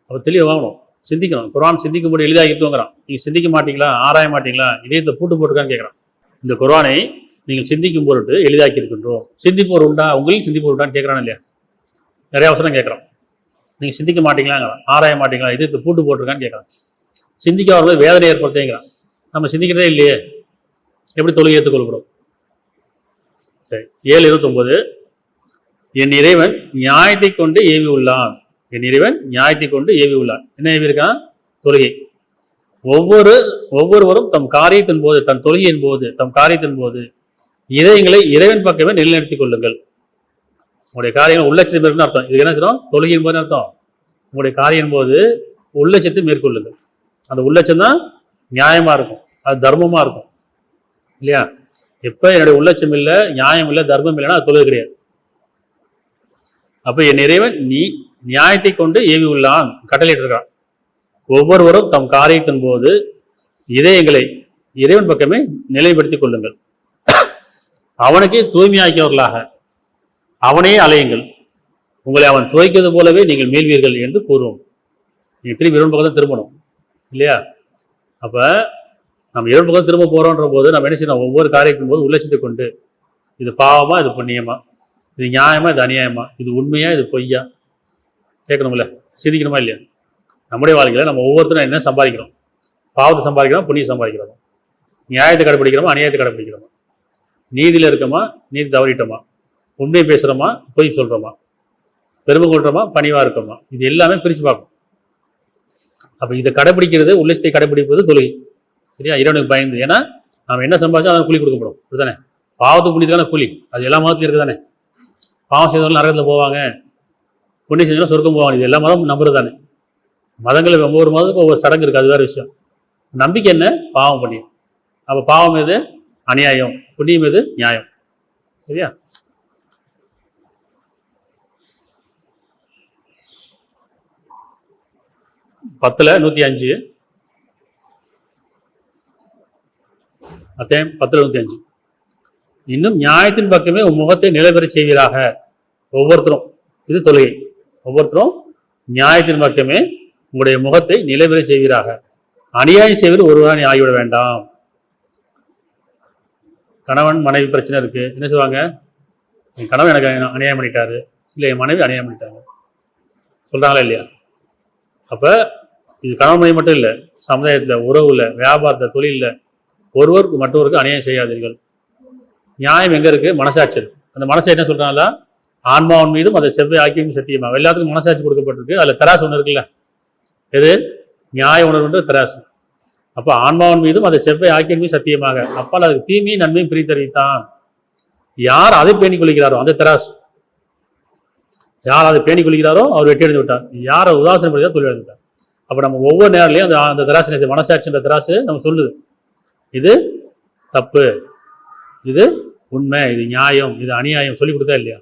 அப்போ தெளிவு வாங்கணும், சிந்திக்கணும். குர்ஆன் சிந்திக்கும்போது எளிதாகிட்டுங்கிறான். நீங்கள் சிந்திக்க மாட்டீங்களா, ஆராய மாட்டீங்களா, இதயத்தை பூட்டு போட்டுருக்கான்னு கேட்குறான். இந்த குர்ஆனை நீங்கள் சிந்திக்கும் பொருட்டு எளிதாக்கி இருக்கின்றோம். சிந்திப்போர் உண்டா, உங்களுக்கு சிந்திப்போர் உண்டான்னு கேட்குறான் இல்லையா? நிறையா வசனம் கேட்குறான். நீங்கள் சிந்திக்க மாட்டீங்களாங்கிறான், ஆராய மாட்டீங்களா, இதயத்தை பூட்டு போட்டிருக்கான்னு கேட்குறான். சிந்திக்க வரும்போது வேதனை ஏற்படுத்தேங்கிறான். நம்ம சிந்திக்கிறதே இல்லையே, எப்படி தொழுகை ஏற்றுக்கொள்ளப்படும்? சரி. 7:29 என் இறைவன் நியாயத்தை கொண்டு ஏவி உள்ளான். என் இறைவன் நியாயத்தை கொண்டு ஏவி உள்ளான். என்ன ஏவி இருக்கான்? தொழுகை. ஒவ்வொருவரும் தம் காரியத்தின் போது, தன் தொழுகையின் போது, தம் காரியத்தின் போது இதயங்களை இறைவன் பக்கமே நிலைநிறுத்திக் கொள்ளுங்கள். உங்களுடைய காரியங்கள் உள்ளட்சத்தை மேற்கொண்டு அர்த்தம். இதுக்கு என்ன சொல்றோம்? தொழுகையின் போது அர்த்தம் உங்களுடைய காரியம் போது உள்ளட்சத்தை மேற்கொள்ளுங்கள். அந்த உள்ளட்சம் தான் நியாயமா இருக்கும், அது தர்மமா இருக்கும், இல்லையா? எப்போ என்னுடைய உள்ளட்சம் இல்லை, நியாயம் இல்லை, தர்மம் இல்லைன்னா அது தொழுகை கிடையாது. அப்போ என் இறைவன் நியாயத்தை கொண்டு ஏவி உள்ளான், கட்டளையிட்டு இருக்கான். ஒவ்வொருவரும் தம் காரியத்தின் போது இதயங்களை இறைவன் பக்கமே நிலைப்படுத்திக் கொள்ளுங்கள். அவனுக்கே தூய்மையாக்கியவர்களாக அவனையே அலையுங்கள். உங்களை அவன் துவைக்கிறது போலவே நீங்கள் மீள்வீர்கள் என்று கூறுவோம். நீங்கள் திரும்பி இறைவன் பக்கம் தான் திரும்பணும், இல்லையா? அப்போ நம்ம இறைவன் பக்கம் திரும்ப போகிறோன்ற போது நம்ம என்ன செய்யணும்? ஒவ்வொரு காரியத்தின் போது உள்ளட்சத்தை கொண்டு இது பாவமா, இது புண்ணியமா, இது நியாயமா, இது அநியாயமா, இது உண்மையா, இது பொய்யா கேட்கணும்ல, சிந்திக்கணுமா இல்லையா? நம்முடைய வாழ்க்கையில் நம்ம ஒவ்வொருத்தரும் என்ன சம்பாதிக்கிறோம்? பாவத்தை சம்பாதிக்கிறோம், புண்ணியம் சம்பாதிக்கிறோமா, நியாயத்தை கடைப்பிடிக்கிறோமா, அநியாயத்தை கடைப்பிடிக்கிறோமா, நீதியில் இருக்கோமா, நீதி தவறிட்டோமா, உண்மையை பேசுகிறோமா, பொய் சொல்கிறோமா, பெருமை கொள்கிறோமா, பணிவாக இருக்கோமா, இது எல்லாமே பிரித்து பார்க்கணும். அப்போ இதை கடைப்பிடிக்கிறது, உள்ளத்தை கடைப்பிடிப்பது தொழுகை, சரியா? இறைவனுக்கு பயந்து. ஏன்னா நம்ம என்ன சம்பாதிச்சா அதை கூலி கொடுக்கப்படும், இதுதானே? பாவத்துக்கு புண்ணியத்துக்கான கூலி அது எல்லா மதத்துலையும் இருக்குது தானே? பாவம் செய்தவர்கள் நரகத்தில் போவாங்க, புண்ணியம் செஞ்சாலும் சொர்க்கம் போவாங்க. இது எல்லா மதமும் நம்புறது தானே? மதங்கள் ஒவ்வொரு மதத்துக்கும் ஒவ்வொரு சடங்கு இருக்குது, அது வேறு விஷயம். நம்பிக்கை என்ன? பாவம் புண்ணியம். அப்போ பாவம் எது? அநியாயம். புண்ணியம் எது? நியாயம். சரியா? பத்தில் 105 அத்தியாயம் 10:105 இன்னும் நியாயத்தின் பக்கமே உன் முகத்தை நிலைபெற செய்வீராக. ஒவ்வொருத்தரும், இது தொழுகை, ஒவ்வொருத்தரும் நியாயத்தின் பக்கமே உங்களுடைய முகத்தை நிலைபெற செய்வீராக. அநியாயம் செய்வது ஒருவராக ஆகிவிட வேண்டாம். கணவன் மனைவி பிரச்சனை இருக்கு, என்ன சொல்லுவாங்க, என் கணவன் எனக்கு அநியாயம் பண்ணிட்டாரு, இல்லை என் மனைவி அநியாயம் பண்ணிட்டாங்க சொல்றாங்களா இல்லையா? அப்ப இது கணவன் மனைவி மட்டும் இல்லை, சமுதாயத்தில், உறவுல, வியாபாரத்தில், தொழிலில் ஒருவருக்கு மற்றவருக்கு அநியாயம் செய்யாதீர்கள். நியாயம் எங்க இருக்கு? மனசாட்சி இருக்கு. அந்த மனசாட்சி என்ன சொல்றாங்களா, ஆன்மாவின் மீதும் அதை செவ்வாய் ஆக்கியும் சத்தியமாக எல்லாத்துக்கும் மனசாட்சி கொடுக்கப்பட்டிருக்கு. அதுல தராசு ஒன்று இருக்குல்ல, எது? நியாய உணர்வுன்ற தராசு. அப்ப ஆன்மாவின் மீதும் அதை செவ்வாய் ஆக்கியின் மீது சத்தியமாக, அப்பால் அதுக்கு தீமையும் நன்மையும் பிரித்தறிவித்தான். யார் அதை பேணி கொள்கிறாரோ அந்த தராசு, யார் அதை பேணி கொள்கிறாரோ அவர் வெற்றி அடைந்து விட்டார். யாரை உதாசனப்படுத்தா தோல்வி அடைந்துட்டார். அப்ப நம்ம ஒவ்வொரு நேரிலையும் அந்த தராசு, மனசாட்சின்ற தராசு நம்ம சொல்லுது, இது தப்பு, இது உண்மை, இது நியாயம், இது அநியாயம் சொல்லி கொடுத்தா இல்லையா?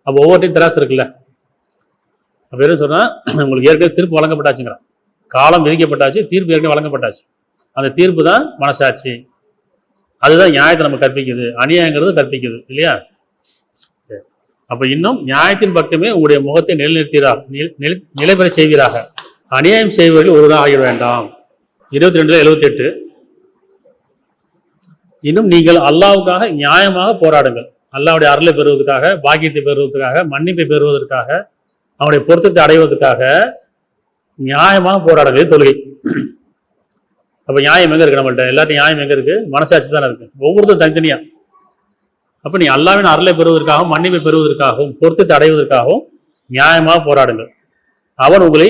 அப்போ ஒவ்வொருத்தையும் தராசு இருக்குல்ல. அப்போ என்ன சொன்னால், உங்களுக்கு ஏற்கனவே தீர்ப்பு வழங்கப்பட்டாச்சுங்கிறான், காலம் விதிக்கப்பட்டாச்சு, தீர்ப்பு ஏற்கனவே வழங்கப்பட்டாச்சு. அந்த தீர்ப்பு தான் மனசாட்சி, அதுதான் நியாயத்தை நம்ம கற்பிக்குது, அநியாயங்கிறது கற்பிக்குது இல்லையா? அப்போ இன்னும் நியாயத்தின் பக்கமே உங்களுடைய முகத்தை நிலைபெற செய்வீராக, அநியாயம் செய்வதில் ஒருவராக ஆகிட வேண்டாம். 22:78 இன்னும் நீங்கள் அல்லாஹ்வுக்காக நியாயமாக போராடுங்கள். அல்லாஹ்வுடைய அருளை பெறுவதற்காக, பாக்கியத்தை பெறுவதற்காக, மன்னிப்பை பெறுவதற்காக, அவனுடைய பொருத்தத்தை அடைவதற்காக நியாயமாக போராடுங்கள். தொழுகை. அப்ப நியாயம் எங்க இருக்கு? நம்மள்ட்ட எல்லாத்தையும் நியாயம் எங்க இருக்கு? மனசாட்சி தானே இருக்கு, ஒவ்வொருத்தரும் தனித்தனியா. அப்ப நீ அல்லாஹ்வின் அருளை பெறுவதற்காகவும், மன்னிப்பை பெறுவதற்காகவும், பொருத்தத்தை அடைவதற்காகவும் நியாயமாக போராடுங்கள். அவன் உங்களை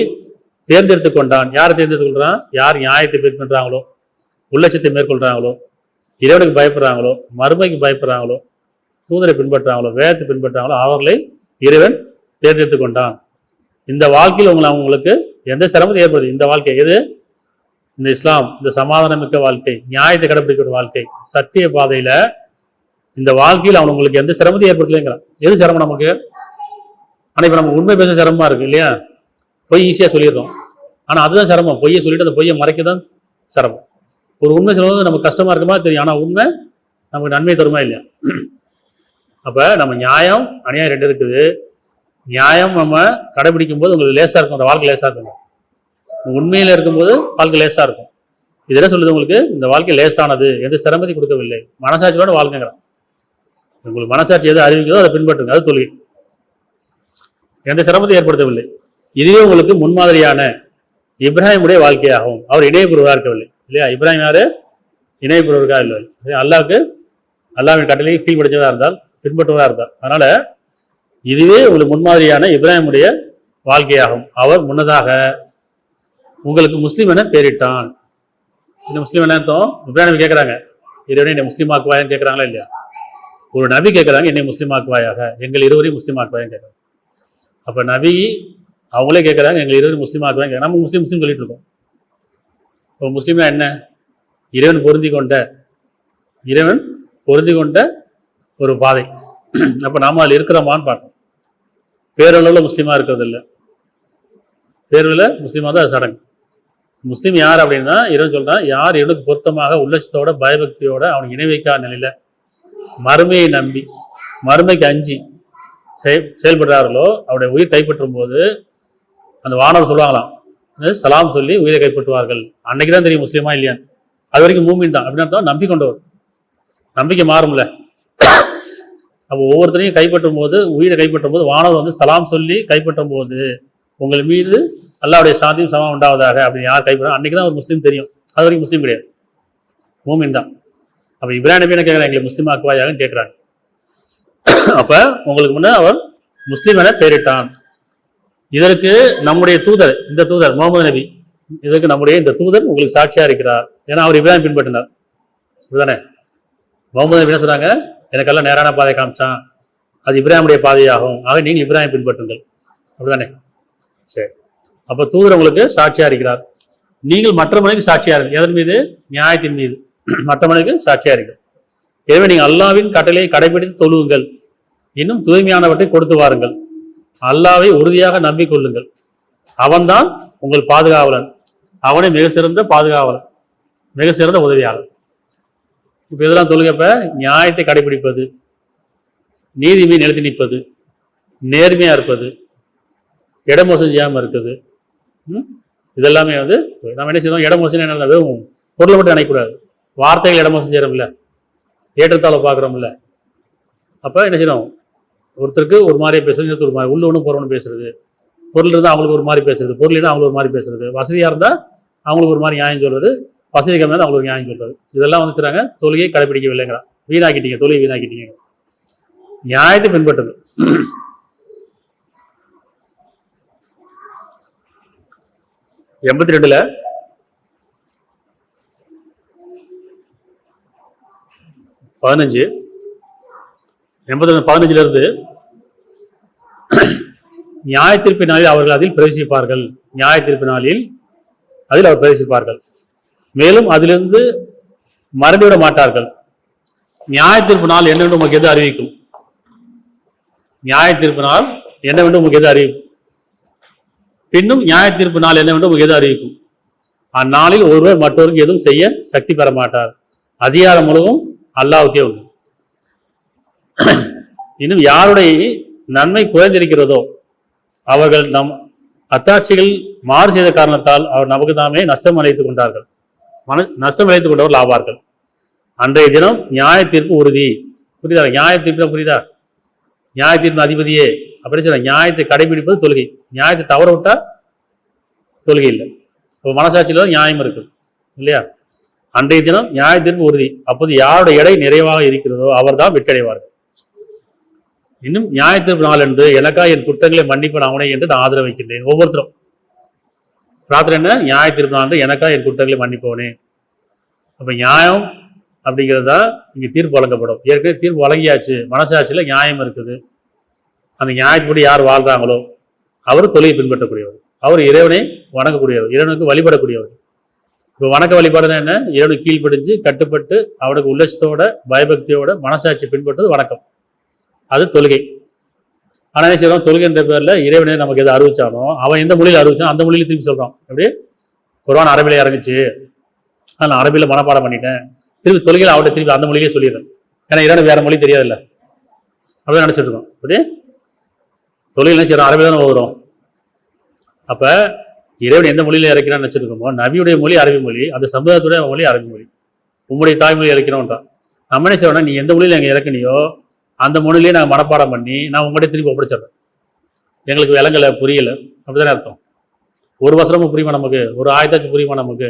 தேர்ந்தெடுத்துக் கொண்டான். யாரை தேர்ந்தெடுத்துக் கொள்றான்? யார் நியாயத்தை மேற்கொள்றாங்களோ, உள்ளட்சத்தை மேற்கொள்றாங்களோ, இறைவனுக்கு பயப்படுறாங்களோ, மறுமைக்கு பயப்படுறாங்களோ, தூதரை பின்பற்றாங்களோ, வேதத்தை பின்பற்றாங்களோ, அவர்களை இறைவன் தேர்ந்தெடுத்துக் கொண்டான். இந்த வாழ்க்கையில் அவங்களுக்கு எந்த சிரமத்தை ஏற்படுது? இந்த வாழ்க்கை எது? இந்த இஸ்லாம், இந்த சமாதானமிக்க வாழ்க்கை, நியாயத்தை கடைபிடிக்கிற வாழ்க்கை, சத்திய பாதையில இந்த வாழ்க்கையில் அவங்களுக்கு எந்த சிரமத்தையும் ஏற்படுத்தலைங்கிறான். எது சிரமம் நமக்கு? ஆனா இப்ப நம்ம உண்மை பேச சிரமமா இருக்கு இல்லையா? பொய் ஈஸியா சொல்லிடுறோம், ஆனா அதுதான் சிரமம். பொய்யை சொல்லிட்டு அந்த பொய்யை மறைக்கதான் சிரமம். ஒரு உண்மை சொல்வது நமக்கு கஷ்டமா இருக்குமா தெரியும், ஆனா உண்மை நமக்கு நன்மை தருமா இல்லையா? அப்ப நம்ம நியாயம் அநியாயம் ரெண்டு இருக்குது. நியாயம் நம்ம கடைபிடிக்கும் போது உங்களுக்கு லேசா இருக்கும், அந்த வாழ்க்கை லேசா இருக்கும். உண்மையில இருக்கும்போது வாழ்க்கை லேசா இருக்கும். இதெல்லாம் சொல்லுது உங்களுக்கு, இந்த வாழ்க்கை லேசானது, எந்த சிரமத்தை கொடுக்கவில்லை, மனசாட்சியோட வாழ்க்கைங்கிறான். உங்களுக்கு மனசாட்சி எது அறிவிக்கிறதோ அதை பின்பற்றுங்க, அது தொழில், எந்த சிரமத்தை ஏற்படுத்தவில்லை. இதுவே உங்களுக்கு முன்மாதிரியான இப்ராஹிமுடைய வாழ்க்கையாகும். அவர் இணையபுருவராக இருக்கவில்லை இல்லையா? இப்ராஹிம் யாரு? இணையபுருவருக்காக இல்லை, அல்லாஹ்வுக்கு, அல்லாஹ்வின் கட்டளையை கீழ்படிச்சவராக இருந்தால், பின்பற்றுவராக இருந்தார். அதனால இதுவே உங்களுக்கு முன்மாதிரியான இப்ராஹிமுடைய வாழ்க்கையாகும். அவர் முன்னதாக உங்களுக்கு முஸ்லீம் என பேரிட்டான். இந்த முஸ்லீம் என்ன அர்த்தம்? இப்ராஹிம் கேட்குறாங்க, இறைவனை என்னை முஸ்லீம் ஆக்குவாயான்னு கேட்குறாங்களா இல்லையா? ஒரு நபி கேட்குறாங்க, என்னை முஸ்லீம் ஆக்குவாயாக, எங்கள் இருவரையும் முஸ்லீம் ஆக்குவாயான்னு கேட்குறாங்க. அப்போ நபி அவங்களே கேட்குறாங்க, எங்கள் இருவரையும் முஸ்லீம் ஆக்குவாங்க. நம்ம முஸ்லீம் சொல்லிட்டு இருக்கோம். இப்போ முஸ்லீம்னா என்ன? இறைவன் பொருந்தி கொண்ட ஒரு பாதை. அப்போ நாம அதில் இருக்கிறோமான்னு பார்க்கணும். பேரளவில் முஸ்லீமாக இருக்கிறது இல்லை, பேரளவில் முஸ்லீமாக தான் அது சடங்கு. முஸ்லீம் யார் அப்படின்னா, இறைவன் சொல்றான், யார் இவனுக்கு பொருத்தமாக உள்ளட்சத்தோட பயபக்தியோட அவனுக்கு இணை வைக்காத நிலையில மறுமையை நம்பி மறுமைக்கு அஞ்சி செயல்படுறார்களோ, அவருடைய உயிர் கைப்பற்றும் போது அந்த வானவர் சொல்லுவாங்களாம், சலாம் சொல்லி உயிரை கைப்பற்றுவார்கள். அன்னைக்கு தான் தெரியும் முஸ்லீமா இல்லையான்னு. அது வரைக்கும் மூமின் தான் அப்படின்னு அர்த்தம், நம்பி கொண்டவர். நம்பிக்கை மாறும்ல. அப்போ ஒவ்வொருத்தரையும் கைப்பற்றும் போது, உயிரை கைப்பற்றும் போது வானவர் சலாம் சொல்லி கைப்பற்றும் போது, உங்கள் மீது அல்லாஹ்வுடைய சாந்தியும் சமம் உண்டாவதாக அப்படின்னு யார் கைப்பற்ற, அன்னைக்கு தான் ஒரு முஸ்லீம் தெரியும். அது வரைக்கும் முஸ்லீம் கிடையாது, மூமின் தான். அப்போ இப்ராஹிம் நபி என்ன கேட்குறாங்க, எங்களை முஸ்லீம் ஆக்குவாயாகன்னு கேட்குறாங்க. அப்ப உங்களுக்கு முன்ன அவர் முஸ்லீம் என பெயரிட்டான். இதற்கு நம்முடைய தூதர், இந்த தூதர் முகமது நபி, இதற்கு நம்முடைய இந்த தூதர் உங்களுக்கு சாட்சியா இருக்கிறார். ஏன்னா அவர் இப்ராஹிம் பின்பற்றினார், இதுதானே? முகமது நபி என்ன சொன்னாங்க, எனக்கெல்லாம் நேரான பாதை காமிச்சான், அது இப்ராஹிமுடைய பாதையாகும், ஆக நீங்கள் இப்ராஹிம் பின்பற்றுங்கள், அப்படிதானே? சரி, அப்ப தூதர் உங்களுக்கு சாட்சியா இருக்கிறார். நீங்கள் மற்ற மனிதனுக்கு சாட்சியா இருக்கு. எதன் மீது? நியாயத்தின் மீது மற்ற மனிதனுக்கு சாட்சியா இருக்கு. எனவே நீங்கள் அல்லாஹ்வின் கட்டளையை கடைபிடித்து தொழுவுங்கள், இன்னும் தூய்மையானவற்றை கொடுத்து வாருங்கள், அல்லாஹ்வை உறுதியாக நம்பிக்கொள்ளுங்கள், அவன்தான் உங்கள் பாதுகாவலன், அவனை மிக சிறந்த பாதுகாவலன், மிக சிறந்த உதவியாளர். இப்ப இதெல்லாம் தொழுகப்ப நியாயத்தை கடைபிடிப்பது, நீதிமை நிலைத்து நிற்பது, நேர்மையா இருப்பது, இடமோசம் செய்யாமல் இருக்குது, இதெல்லாமே வந்து நம்ம என்ன செய்யணும், இடமோசம் என்ன வெறும் பொருளை மட்டும் நினைக்கக்கூடாது, வார்த்தைகள் இடமோசம் செய்கிறோம்ல, ஏற்றத்தாழ பார்க்குறோம்ல. அப்போ என்ன செய்யணும், ஒருத்தருக்கு ஒரு மாதிரியே பேசுறது, ஒரு மாதிரி உள்ள ஒன்று போகிறவனு பேசுறது, பொருள் இருந்தால் அவங்களுக்கு ஒரு மாதிரி பேசுறது, பொருள் இருந்தால் அவங்களுக்கு ஒரு மாதிரி பேசுறது, வசதியாக இருந்தால் அவங்களுக்கு ஒரு மாதிரி நியாயம் சொல்வது, வசதி கம்மியாக இருந்தால் அவங்களுக்கு நியாயம் சொல்றது, இதெல்லாம் வந்துச்சுறாங்க தொழுகையை கடைபிடிக்கவில்லைங்கிறான். வீணாக்கிட்டீங்க, தொழுகை வீணாக்கிட்டீங்க. நியாயத்தை பின்பற்றுது. 82 15 15 இருந்து நியாய தீர்ப்பு நாளில் அவர்கள் அதில் பிரவேசிப்பார்கள். நியாய தீர்ப்பு நாளில் அதில் அவர் பிரவேசிப்பார்கள். மேலும் அதிலிருந்து மறந்துவிட மாட்டார்கள். நியாய தீர்ப்பு நாள் என்னவென்று உங்களுக்கு எது அறிவிக்கும்? நியாய தீர்ப்பு நாள் என்னவென்று உங்களுக்கு எது அறிவிக்கும்? பின்னும் நியாய தீர்ப்பு நாள் என்னவென்று உங்களுக்கு எது அறிவிக்கும்? அந்நாளில் ஒருவர் மற்றவருக்கு எதுவும் செய்ய சக்தி பெற மாட்டார். அதிகாரம் முழுவதும் அல்லாஹ்வுக்கே உண்டு. இன்னும் யாருடைய நன்மை குறைந்திருக்கிறதோ அவர்கள் நம் அத்தாட்சிகள் மாறு செய்த காரணத்தால் அவர் நமக்கு தாமே நஷ்டம் அடைத்துக் கொண்டார்கள், நஷ்டம் அடைத்துக் கொண்டவர்கள் ஆவார்கள். அன்றைய தினம் நியாய தீர்ப்பு உறுதி. புரியுதா? நியாய தீர்ப்பு புரியுதா? நியாய தீர்ப்பு அதிபதியே அப்படி சொல்ல, நியாயத்தை கடைபிடிப்பது தொழுகை. நியாயத்தை தவற விட்டா தொழுகை இல்லை. இப்போ மனசாட்சியில் தான் நியாயம் இருக்கு இல்லையா? அன்றைய தினம் நியாய தீர்ப்பு உறுதி. அப்போது யாருடைய எடை நிறைவாக இருக்கிறதோ அவர் தான் வெற்றடைவார்கள். இன்னும் நியாய தீர்ப்பு நாள் என்று எனக்கா என் குற்றங்களை மன்னிப்பன் அவனை என்று நான் ஆதரவு வைக்கின்றேன். ஒவ்வொருத்தரும் பிரார்த்தனை என்ன? நியாய தீர்ப்பு நாள் எனக்கா என் குற்றங்களை மன்னிப்பவனே. அப்ப நியாயம் அப்படிங்கிறதா இங்க தீர்ப்பு வழங்கப்படும். ஏற்கனவே தீர்ப்பு வழங்கியாச்சு, மனசாட்சியில் நியாயம் இருக்குது. அந்த நியாயப்படி யார் வாழ்றாங்களோ அவர் தொழிலை பின்பற்றக்கூடியவர், அவர் இறைவனை வணங்கக்கூடியவர், இறைவனுக்கு வழிபடக்கூடியவர். இப்போ வணக்க வழிபாடுனா என்ன? இறைவனுக்கு கீழ்ப்படிஞ்சு கட்டுப்பட்டு அவனுக்கு உள்ளட்சத்தோட பயபக்தியோட மனசாட்சி பின்பற்றுவது வணக்கம், அது தொழுகை. ஆனால் என்ன செய்யறோம், தொழுகைன்ற பேரில் இறைவனை நமக்கு எதை அறிவிச்சானோ அவன் எந்த மொழியில் அறிவிச்சானோ அந்த மொழியில் திருப்பி சொல்கிறான். எப்படி குர்ஆன் அரபியில் இறங்குச்சு, நான் அரபியில் மனப்பாடம் பண்ணிட்டேன், திருப்பி தொழுகையில் அவர்கிட்ட திருப்பி அந்த மொழியிலே சொல்லிடுறேன். ஏன்னா இறைவனுக்கு வேற மொழி தெரியாதுல்ல, அப்படிதான் நினச்சிட்டு இருக்கோம். அப்படி தொழில் என்ன செய்யறோம், அரபி தானே ஓதுறோம். அப்போ இறைவன் எந்த மொழியில் இறக்கிறான்னு நினச்சிருக்கோமோ, நபியுடைய மொழி அரபி மொழி, அந்த சமுதாயத்துடைய மொழி அரபி மொழி, உங்களுடைய தாய்மொழி இறக்கிறோன்றான். நம்ம என்ன செய்யறோம்னா, நீ எந்த மொழியில் எங்கே இறக்கணியோ அந்த மொழியிலேயே நாங்கள் மனப்பாடம் பண்ணி நான் உங்கள்கிட்ட திருப்பி ஒப்படைச்சிடுறேன். எங்களுக்கு விலங்கலை, புரியல, அப்படிதானே அர்த்தம். ஒரு வசனமும் புரியுமா நமக்கு? ஒரு ஆயத்தாச்சும் புரியுமா நமக்கு?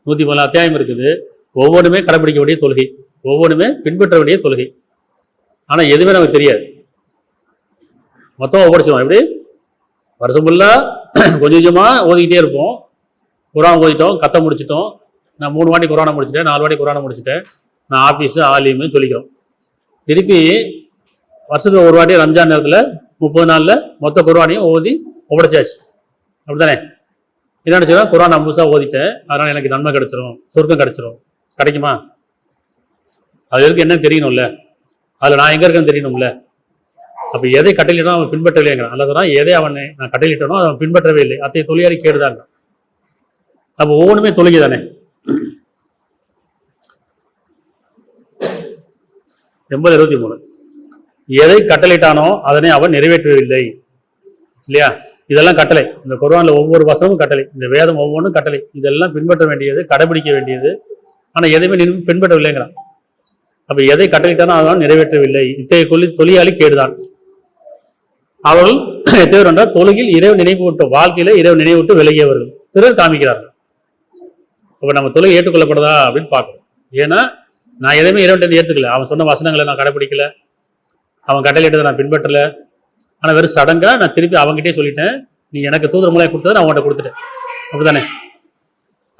114 அத்தியாயம் இருக்குது. ஒவ்வொன்றுமே கடைபிடிக்க வேண்டிய தொழுகை, ஒவ்வொன்றுமே பின்பற்ற வேண்டிய தொழுகை. ஆனால் எதுவுமே நமக்கு தெரியாது. மொத்தமாக ஒப்படைச்சிடுவோம். எப்படி வருஷம் ஃபுல்லாக கொஞ்சம் கொஞ்சமாக ஓதிக்கிட்டே இருப்போம். குரான் ஓதிட்டோம், கத்த முடிச்சிட்டோம், நான் 3 வாட்டி குரானை முடிச்சிட்டேன், 4 வாட்டி குரானை முடிச்சிட்டேன், நான் ஆஃபீஸு ஆலியுமே சொல்லிக்கிறோம். திருப்பி வருஷத்துக்கு ஒரு வாட்டி ரம்ஜான் நேரத்தில் 30 நாளில் மொத்த குர்ஆனையும் ஓதி ஒப்படைச்சாச்சு. அப்படி தானே? என்ன நினச்சா குர்ஆன் நான் முழுசாக ஓதிட்டேன், அதனால் எனக்கு நன்மை கிடைச்சிரும், சொர்க்கம் கிடைச்சிரும். கிடைக்குமா? அது இருக்கு என்னன்னு தெரியணும்ல, அதில் நான் எங்கே இருக்கேன்னு தெரியணும்ல. அப்போ எதை கட்டளையிட்டோ அவன் பின்பற்றலைங்கிறான். அல்ல சொன்னால் எதை அவனை நான் கட்டளையிட்டனோ அவன் பின்பற்றவே இல்லை, அத்தைய தொழிலாளி கேடுதான். அப்போ ஒவ்வொன்றுமே தொழுகை தானே. 80-23 எதை கட்டளையிட்டானோ அதனை அவன் நிறைவேற்றவில்லை இல்லையா? இதெல்லாம் கட்டளை. இந்த குர்ஆன்ல ஒவ்வொரு வசனமும் கட்டளை, இந்த வேதம் ஒவ்வொன்றும் கட்டளை. இதெல்லாம் பின்பற்ற வேண்டியது, கடைபிடிக்க வேண்டியது. ஆனால் எதையுமே பின்பற்றவில்லைங்கிறான். அப்போ எதை கட்டளையிட்டானோ அதனால் நிறைவேற்றவில்லை, இத்தகைய தொழிலாளி கேடுதான். அவர்கள் எத்தனை என்றால் தொழுகையில் இறைவன் நினைவு விட்டு, வாழ்க்கையில இறைவன் நினைவு விட்டு விலகியவர்கள் பிறர் காமிக்கிறார்கள். அப்போ நம்ம தொழுகை ஏற்றுக்கொள்ளப்படுதா அப்படின்னு பார்க்கணும். ஏன்னா நான் எதையுமே இறைவன் ஏற்றுக்கல, அவன் சொன்ன வசனங்களை நான் கடைபிடிக்கல, அவன் கட்டளையிட்டதை நான் பின்பற்றலை. ஆனால் வெறும் சடங்கா நான் திருப்பி அவங்ககிட்டே சொல்லிட்டேன், நீ எனக்கு தூதர் மூலையை கொடுத்ததை நான் அவன்கிட்ட கொடுத்துட்டேன். அப்படித்தானே?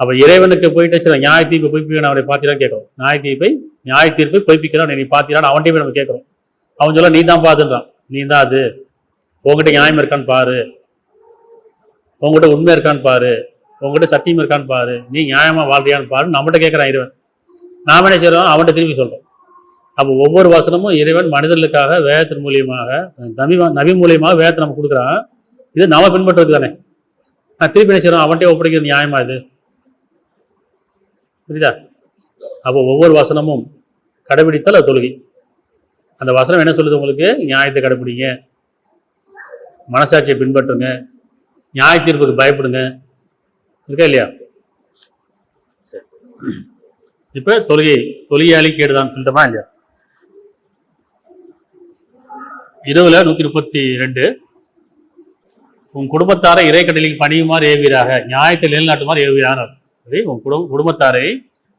அப்போ இறைவனுக்கு போயிட்டு சரி நியாய தீர்ப்பு பொய்ப்பிக்கிறான் அவனை பார்த்தீரான்னு கேட்கணும். நியாய தீர்ப்பை பொய்ப்பிக்கிறான் நீ பார்த்தீரான்னு அவன்கிட்ட போய் நம்ம கேட்கணும். அவன் சொல்ல நீ தான் பார்த்துன்றான், நீ தான் அது, உங்ககிட்ட நியாயம் இருக்கான்னு பாரு, உங்ககிட்ட உண்மை இருக்கான்னு பாரு, உங்ககிட்ட சத்தியம் இருக்கான்னு பாரு, நீ நியாயமா வாழ்றியான்னு பாரு நம்மகிட்ட கேட்குறான் இறைவன். நாம என்ன செய்யறோம், அவன்கிட்ட திரும்பி சொல்றோம். அப்போ ஒவ்வொரு வசனமும் இறைவன் மனிதர்களுக்காக வேதத்தின் மூலியமாக, நபி மூலியமாக வேதத்தை நம்ம கொடுக்குறான். இது நாம பின்பற்றுறது தானே. நான் திருப்பி என்ன செய்யறோம், அவன்கிட்ட ஒப்படைக்கிறது நியாயமா இது? புரியுதா? அப்போ ஒவ்வொரு வசனமும் கடைபிடித்தால் அது தொழுகை. அந்த வசனம் என்ன சொல்லுது உங்களுக்கு? நியாயத்தை கடைபிடிங்க, மனசாட்சியை பின்பற்றுங்க, நியாய தீர்ப்புக்கு பயப்படுங்க, இருக்கா இல்லையா? சரி, இப்போ தொழுகையாளி கேடுதான் சொல்லிட்டோமா இல்லையா? இரவுல 132 உன் குடும்பத்தாரை இறை கட்டளைக்கு பணியுமாறு ஏவுவீராக, நியாயத்தை நிலைநாட்டுமாறு ஏவுவீராக. உன் குடும்பத்தாரை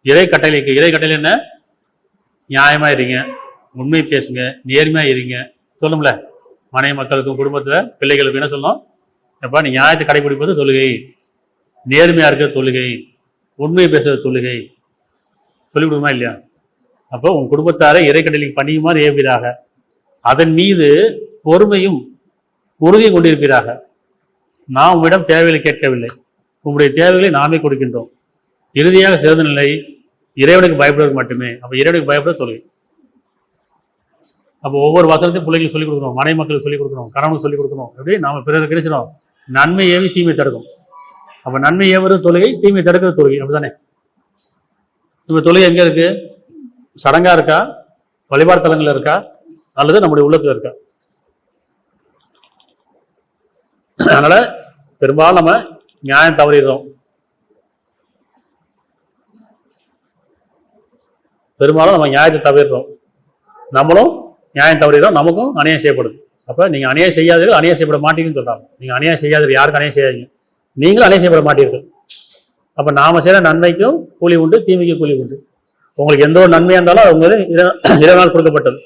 இறை கட்டளை என்ன? நியாயமா இருங்க, உண்மை பேசுங்க, நேர்மையா இருங்க சொல்லும்ல. மனைவி மக்களுக்கும் குடும்பத்தில் பிள்ளைகளுக்கு என்ன சொல்லணும்? எப்பா நீ நியாயத்தை கடைபிடிப்பது தொழுகை, நேர்மையா இருக்கிற தொழுகை, உண்மை பேசுறது தொழுகை சொல்லிவிடுமா இல்லையா? அப்போ உன் குடும்பத்தாரை இறை கட்டளைக்கு பணியுமாறு ஏவுவீராக, அதன் மீது பொறுமையும் உறுதியும் கொண்டிருப்பீராக. நாம் உம்மிடம் தேவைகளை கேட்கவில்லை, உங்களுடைய தேவைகளை நாமே கொடுக்கின்றோம். இறுதியாக சிறந்த நிலை இறைவனுக்கு பயப்படுவது மட்டுமே. அப்போ இறைவனுக்கு பயப்பட தொழுகை. அப்போ ஒவ்வொரு வசனத்தையும் பிள்ளைகளுக்கு சொல்லிக் கொடுக்கணும், மனை மக்களுக்கு சொல்லிக் கொடுக்கணும், கணவனுக்கு சொல்லிக் கொடுக்கணும். எப்படி நாம் பிறருக்கு கிடைச்சிடும்? நன்மை ஏவி தீமை தடுக்கும். அப்போ நன்மை ஏவுறது தொழுகை, தீமை தடுக்கிறது தொழுகை. அப்படிதானே? இப்போ தொழுகை எங்கே இருக்கு? சடங்கா இருக்கா, வழிபாடு தலங்கள் இருக்கா, அல்லது நம்முடைய உள்ளத்துல இருக்கா? அதனால பெரும்பாலும் நம்ம நியாயம் தவறிடுறோம். நியாயத்தை தவறிடுறோம், நம்மளும் நியாயம் தவறிடுறோம், நமக்கும் அநியாயம் செய்யப்படுது. அப்போ நீங்கள் அநியாயம் செய்யாதீர்கள், அநியாயம் செய்யப்பட மாட்டீங்கன்னு சொல்கிறாங்க. நீங்கள் அநியாயம் செய்யாதீர்கள், யாருக்கும் அநியாயம் செய்யாதீங்க, நீங்களும் அநியாயம் செய்யப்பட மாட்டீர்கள். அப்போ நாம் செய்கிற நன்மைக்கும் கூலி உண்டு, தீமைக்கும் கூலி உண்டு. உங்களுக்கு எந்த ஒரு நன்மையாக இருந்தாலும் அது உங்களுக்கு இறைவனால் கொடுக்கப்பட்டது.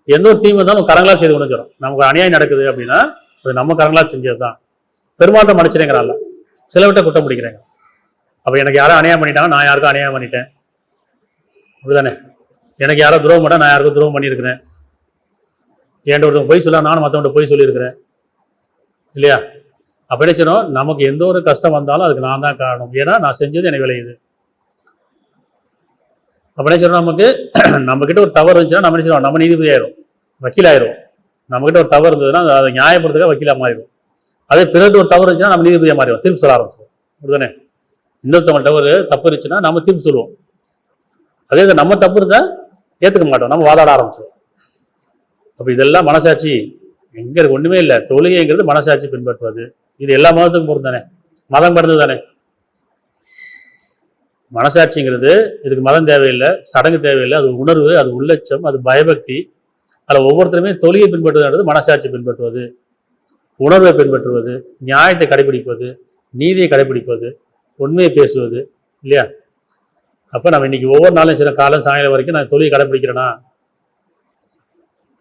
எந்த ஒரு தீமை இருந்தாலும் கரங்களால் செய்து கொண்டு வரோம். நமக்கு அநியாயம் நடக்குது அப்படின்னா அது நம்ம கரங்களால் செஞ்சது தான். பெருமாற்றம் அடிச்சிருங்கிறாள், சிலவிட்ட குற்றம் பிடிக்கிறாங்க. அப்போ எனக்கு யாரும் அநியாயம் பண்ணிட்டாங்க, நான் யாருக்கும் அநியாயம் பண்ணிட்டேன். அப்படிதானே? எனக்கு யாரோ துரோகம் பண்ணால் நான் யாருக்கும் துரோகம் பண்ணியிருக்கிறேன். என்கிட்ட ஒருத்தவங்க பொய் சொல்ல, நானும் மற்றவங்க பொய் சொல்லியிருக்கிறேன் இல்லையா? அப்போ என்ன செய்யணும்? நமக்கு எந்த ஒரு கஷ்டம் வந்தாலும் அதுக்கு நான் தான் காரணம். ஏன்னா நான் செஞ்சது எனக்கு விளையுது. அப்போ என்ன செய்யணும்? நம்மக்கிட்ட ஒரு தவறு இருந்துச்சுன்னா நம்ம என்ன செய்யணும்? நம்ம நீதிபதி ஆயிரும், வக்கீல் ஆயிரும். நம்மக்கிட்ட ஒரு தவறு இருந்ததுன்னா அதை நியாயப்படுத்துக்க வக்கீலாக மாறிடும். அதே பிறகு ஒரு தவறு இருந்துச்சுன்னா நம்ம நீதிபதியாக மாறிடும், தீர்ப்பு சொல்ல ஆரம்பிச்சிடும். அப்படிதானே? இன்னொருத்தவங்க ஒரு தப்பு இருந்துச்சுன்னா நம்ம தீர்ப்பு சொல்லுவோம். அதே நம்ம தப்பு இருந்தால் ஏற்றுக்க மாட்டோம், நம்ம வாதாட ஆரம்பிச்சிடும். அப்போ இதெல்லாம் மனசாட்சி எங்கே இருக்கு? ஒன்றுமே இல்லை. தொழுகைங்கிறது மனசாட்சி பின்பற்றுவது. இது எல்லா மதத்துக்கும் பொருள் தானே, மதம் கடந்தது தானே. மனசாட்சிங்கிறது இதுக்கு மதம் தேவையில்லை, சடங்கு தேவையில்லை. அது உணர்வு, அது உள்ளட்சம், அது பயபக்தி. அதில் ஒவ்வொருத்தருமே தொழுகை பின்பற்றுவது மனசாட்சி பின்பற்றுவது, உணர்வை பின்பற்றுவது, நியாயத்தை கடைபிடிப்பது, நீதியை கடைபிடிப்பது, உண்மையை பேசுவது இல்லையா? அப்போ நம்ம இன்னைக்கு ஒவ்வொரு நாளும் சில காலம் சாயங்காலம் வரைக்கும் நான் தொழுகை கடைபிடிக்கிறேன்னா,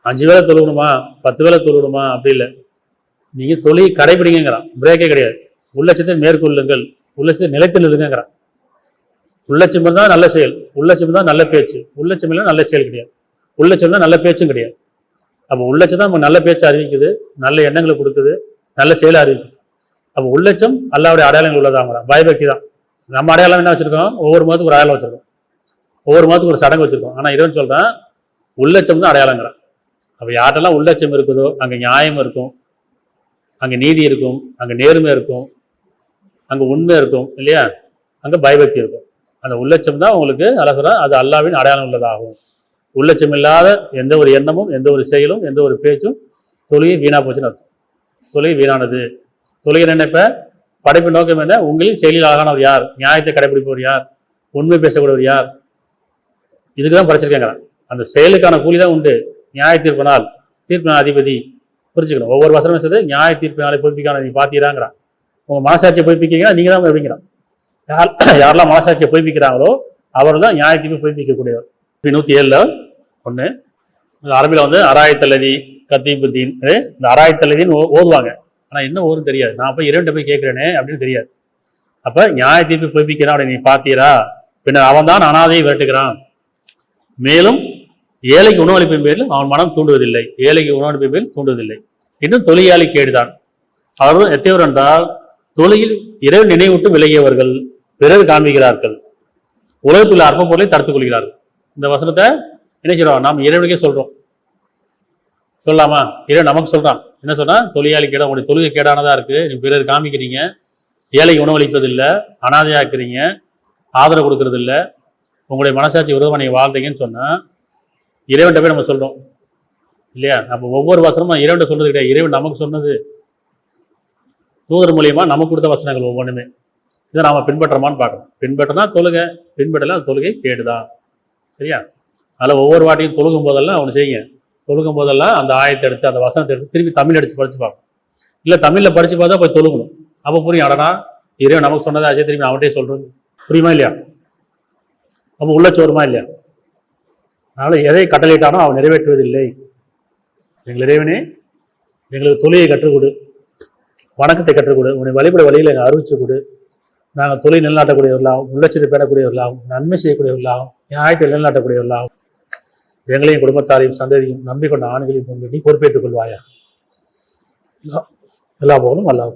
5 வேளை தொழுகணுமா 10 வேளை தொழுகணுமா அப்படி இல்லை. நீங்கள் தொழுகை கடைபிடிங்கிறான், பிரேக்கே கிடையாது. உள்ளட்சத்தை மேற்கொள்ளுங்கள், உள்ளட்சத்தை நிலைத்தில் இருங்கிறான். உள்ளட்சம் தான் நல்ல செயல், உள்ளட்சம் தான் நல்ல பேச்சு. உள்ளட்சம் இல்லை நல்ல செயல் கிடையாது, உள்ளட்சம் தான் நல்ல பேச்சும் கிடையாது. அப்போ உள்ளட்சம் தான் நம்ம நல்ல பேச்சு அறிவிக்குது, நல்ல எண்ணங்களை கொடுக்குது, நல்ல செயலை அறிவிக்குது. அப்போ உள்ளட்சம் அல்லாவுடைய அடையாளங்கள் உள்ளதாங்கிறான். பயபக்தி தான். நம்ம அடையாளம் என்ன வச்சுருக்கோம்? ஒவ்வொரு மதத்துக்கு ஒரு அடையாளம் வச்சுருக்கோம், ஒவ்வொரு மதத்துக்கு ஒரு சடங்கு வச்சுருக்கோம். ஆனால் இறைவன் சொல்கிறேன் உள்ளட்சம் தான் அடையாளங்கிறான். அப்போ யார்ட்டெல்லாம் உள்ளட்சம் இருக்குதோ அங்கே நியாயம் இருக்கும், அங்கே நீதி இருக்கும், அங்கே நேர்மை இருக்கும், அங்கே உண்மை இருக்கும் இல்லையா? அங்கே பயபக்தி இருக்கும். அந்த உள்ளட்சம் தான் உங்களுக்கு அழகுறா, அது அல்லாவின் அடையாளம் உள்ளதாகும். உள்ளட்சம் இல்லாத எந்த ஒரு எண்ணமும், எந்த ஒரு செயலும், எந்த ஒரு பேச்சும் தொழுகை வீணா போச்சுன்னு அர்த்தம். தொழுகை வீணானது. தொழுகை நினைப்ப படைப்பு நோக்கம் என்ன? உங்களில் செயலில் அழகானவர் யார்? நியாயத்தை கடைபிடிப்பவர் யார்? உண்மை பேசக்கூடியவர் யார்? இதுக்கு தான் படிச்சிருக்காங்க. அந்த செயலுக்கான கூலி தான் உண்டு. நியாய தீர்ப்பினால், தீர்ப்பினால் அதிபதி புரிஞ்சுக்கணும். ஒவ்வொரு வசனமும் சேர்த்து நியாய தீர்ப்பினாலே பொய்ப்பிக்கான நீ பார்த்தீராங்கிறான். உங்கள் மனசாட்சியை பொய்ப்பிக்கிறீங்கன்னா நீங்கள் தான் எப்படிங்கிறான். யாரெல்லாம் மனசாட்சியை பொய்ப்பிக்கிறாங்களோ அவர் தான் நியாய தீர்ப்பை பொய்ப்பிக்கக்கூடியவர். 107 1 அரபியில் வந்து அராயத்தல்லதி கத்தீபுத்தீன், இந்த அராயத்தல்லதின்னு ஓதுவாங்க. ஆனால் என்ன ஓதுன்னு தெரியாது. நான் போய் இரண்டு போய் கேட்குறேனே அப்படின்னு தெரியாது. அப்போ நியாய தீர்ப்பை பொய்ப்பிக்கிறான் அப்படி நீ பார்த்தீரா? பின்னர் அவன் தான் அனாதையை விரட்டுகிறான். மேலும் ஏழைக்கு உணவளிப்பின் பேரில் அவன் மனம் தூண்டுவதில்லை, ஏழைக்கு உணவளிப்பின் பேரில் தூண்டுவதில்லை. இன்னும் தொழிலாளி கேடுதான். அவர்கள் எத்தையவர் என்றால் தொழில் இறைவன் நினைவுட்டு விலகியவர்கள், பிறர் காண்பிக்கிறார்கள், உலகத்துள்ள அற்ப பொருளை தடுத்துக் கொள்கிறார்கள். இந்த வசனத்தை என்ன செய்யறோம்? நாம் இறைவனுக்கே சொல்றோம். சொல்லாமா? இறைவன் நமக்கு சொல்றான். என்ன சொன்னா? தொழிலாளி கேட, உங்களுடைய தொழுகை கேடானதா இருக்கு, நீ பிறர் காமிக்கிறீங்க, ஏழைக்கு உணவளிப்பது இல்லை, அனாதையாக்குறீங்க, ஆதரவு கொடுக்கறது இல்லை, உங்களுடைய மனசாட்சி விரோதமாக நீங்கள் வாழ்றீங்கன்னு சொன்னா இறைவன்கிட்ட போய் நம்ம சொல்றோம் இல்லையா? அப்போ ஒவ்வொரு வசனமும் இறைவன் சொல்றது கிடையாது, இறைவன் நமக்கு சொன்னது. தூதர் மூலியமா நமக்கு கொடுத்த வசனங்கள் ஒவ்வொன்றுமே. இதை நாம் பின்பற்றமான்னு பார்க்கணும். பின்பற்றினா தொழுகை, பின்பற்றலாம் தொழுகை கேடுதான். சரியா? அதில் ஒவ்வொரு வாட்டியும் தொழுகும் போதெல்லாம் அவனு செய்யுங்க. தொழுகும் போதெல்லாம் அந்த ஆயத்தை எடுத்து அந்த வசனத்தை எடுத்து திருப்பி தமிழ் அடித்து படித்து பார்க்கணும். இல்லை தமிழில் படித்து பார்த்தா போய் தொழுகணும். அப்போ புரியும், அடனா இறைவன் நமக்கு சொன்னதை ஆச்சு திரும்பி அவன்கிட்டே சொல்கிறது. புரியுமா இல்லையா? அப்போ உள்ளச்சோருமா இல்லையா? அதனால் எதை கட்டளையிட்டானோ அவன் நிறைவேற்றுவதில்லை. எங்கள் இறைவனே எங்களுக்கு தொழிலை கற்றுக் கொடு, வணக்கத்தை கற்றுக் கொடு, உன்னை வழிபட வழியில் எங்கள் அறிவிச்சு கொடு. நாங்கள் தொழில் நிலநாட்டக்கூடியவர்களாகவும் உள்ளச்சத்தை பெறக்கூடியவர்களாகவும் நன்மை செய்யக்கூடியவர்களாகவும் நியாயத்தை நிலநாட்டக்கூடியவர்களாகவும் எங்களையும் குடும்பத்தாரையும் சந்ததியும் நம்பிக்கொண்ட ஆண்களையும் கொண்டு நீ பொறுப்பேற்றுக் கொள்வாயா. எல்லா போகலும் அல்லாஹ்.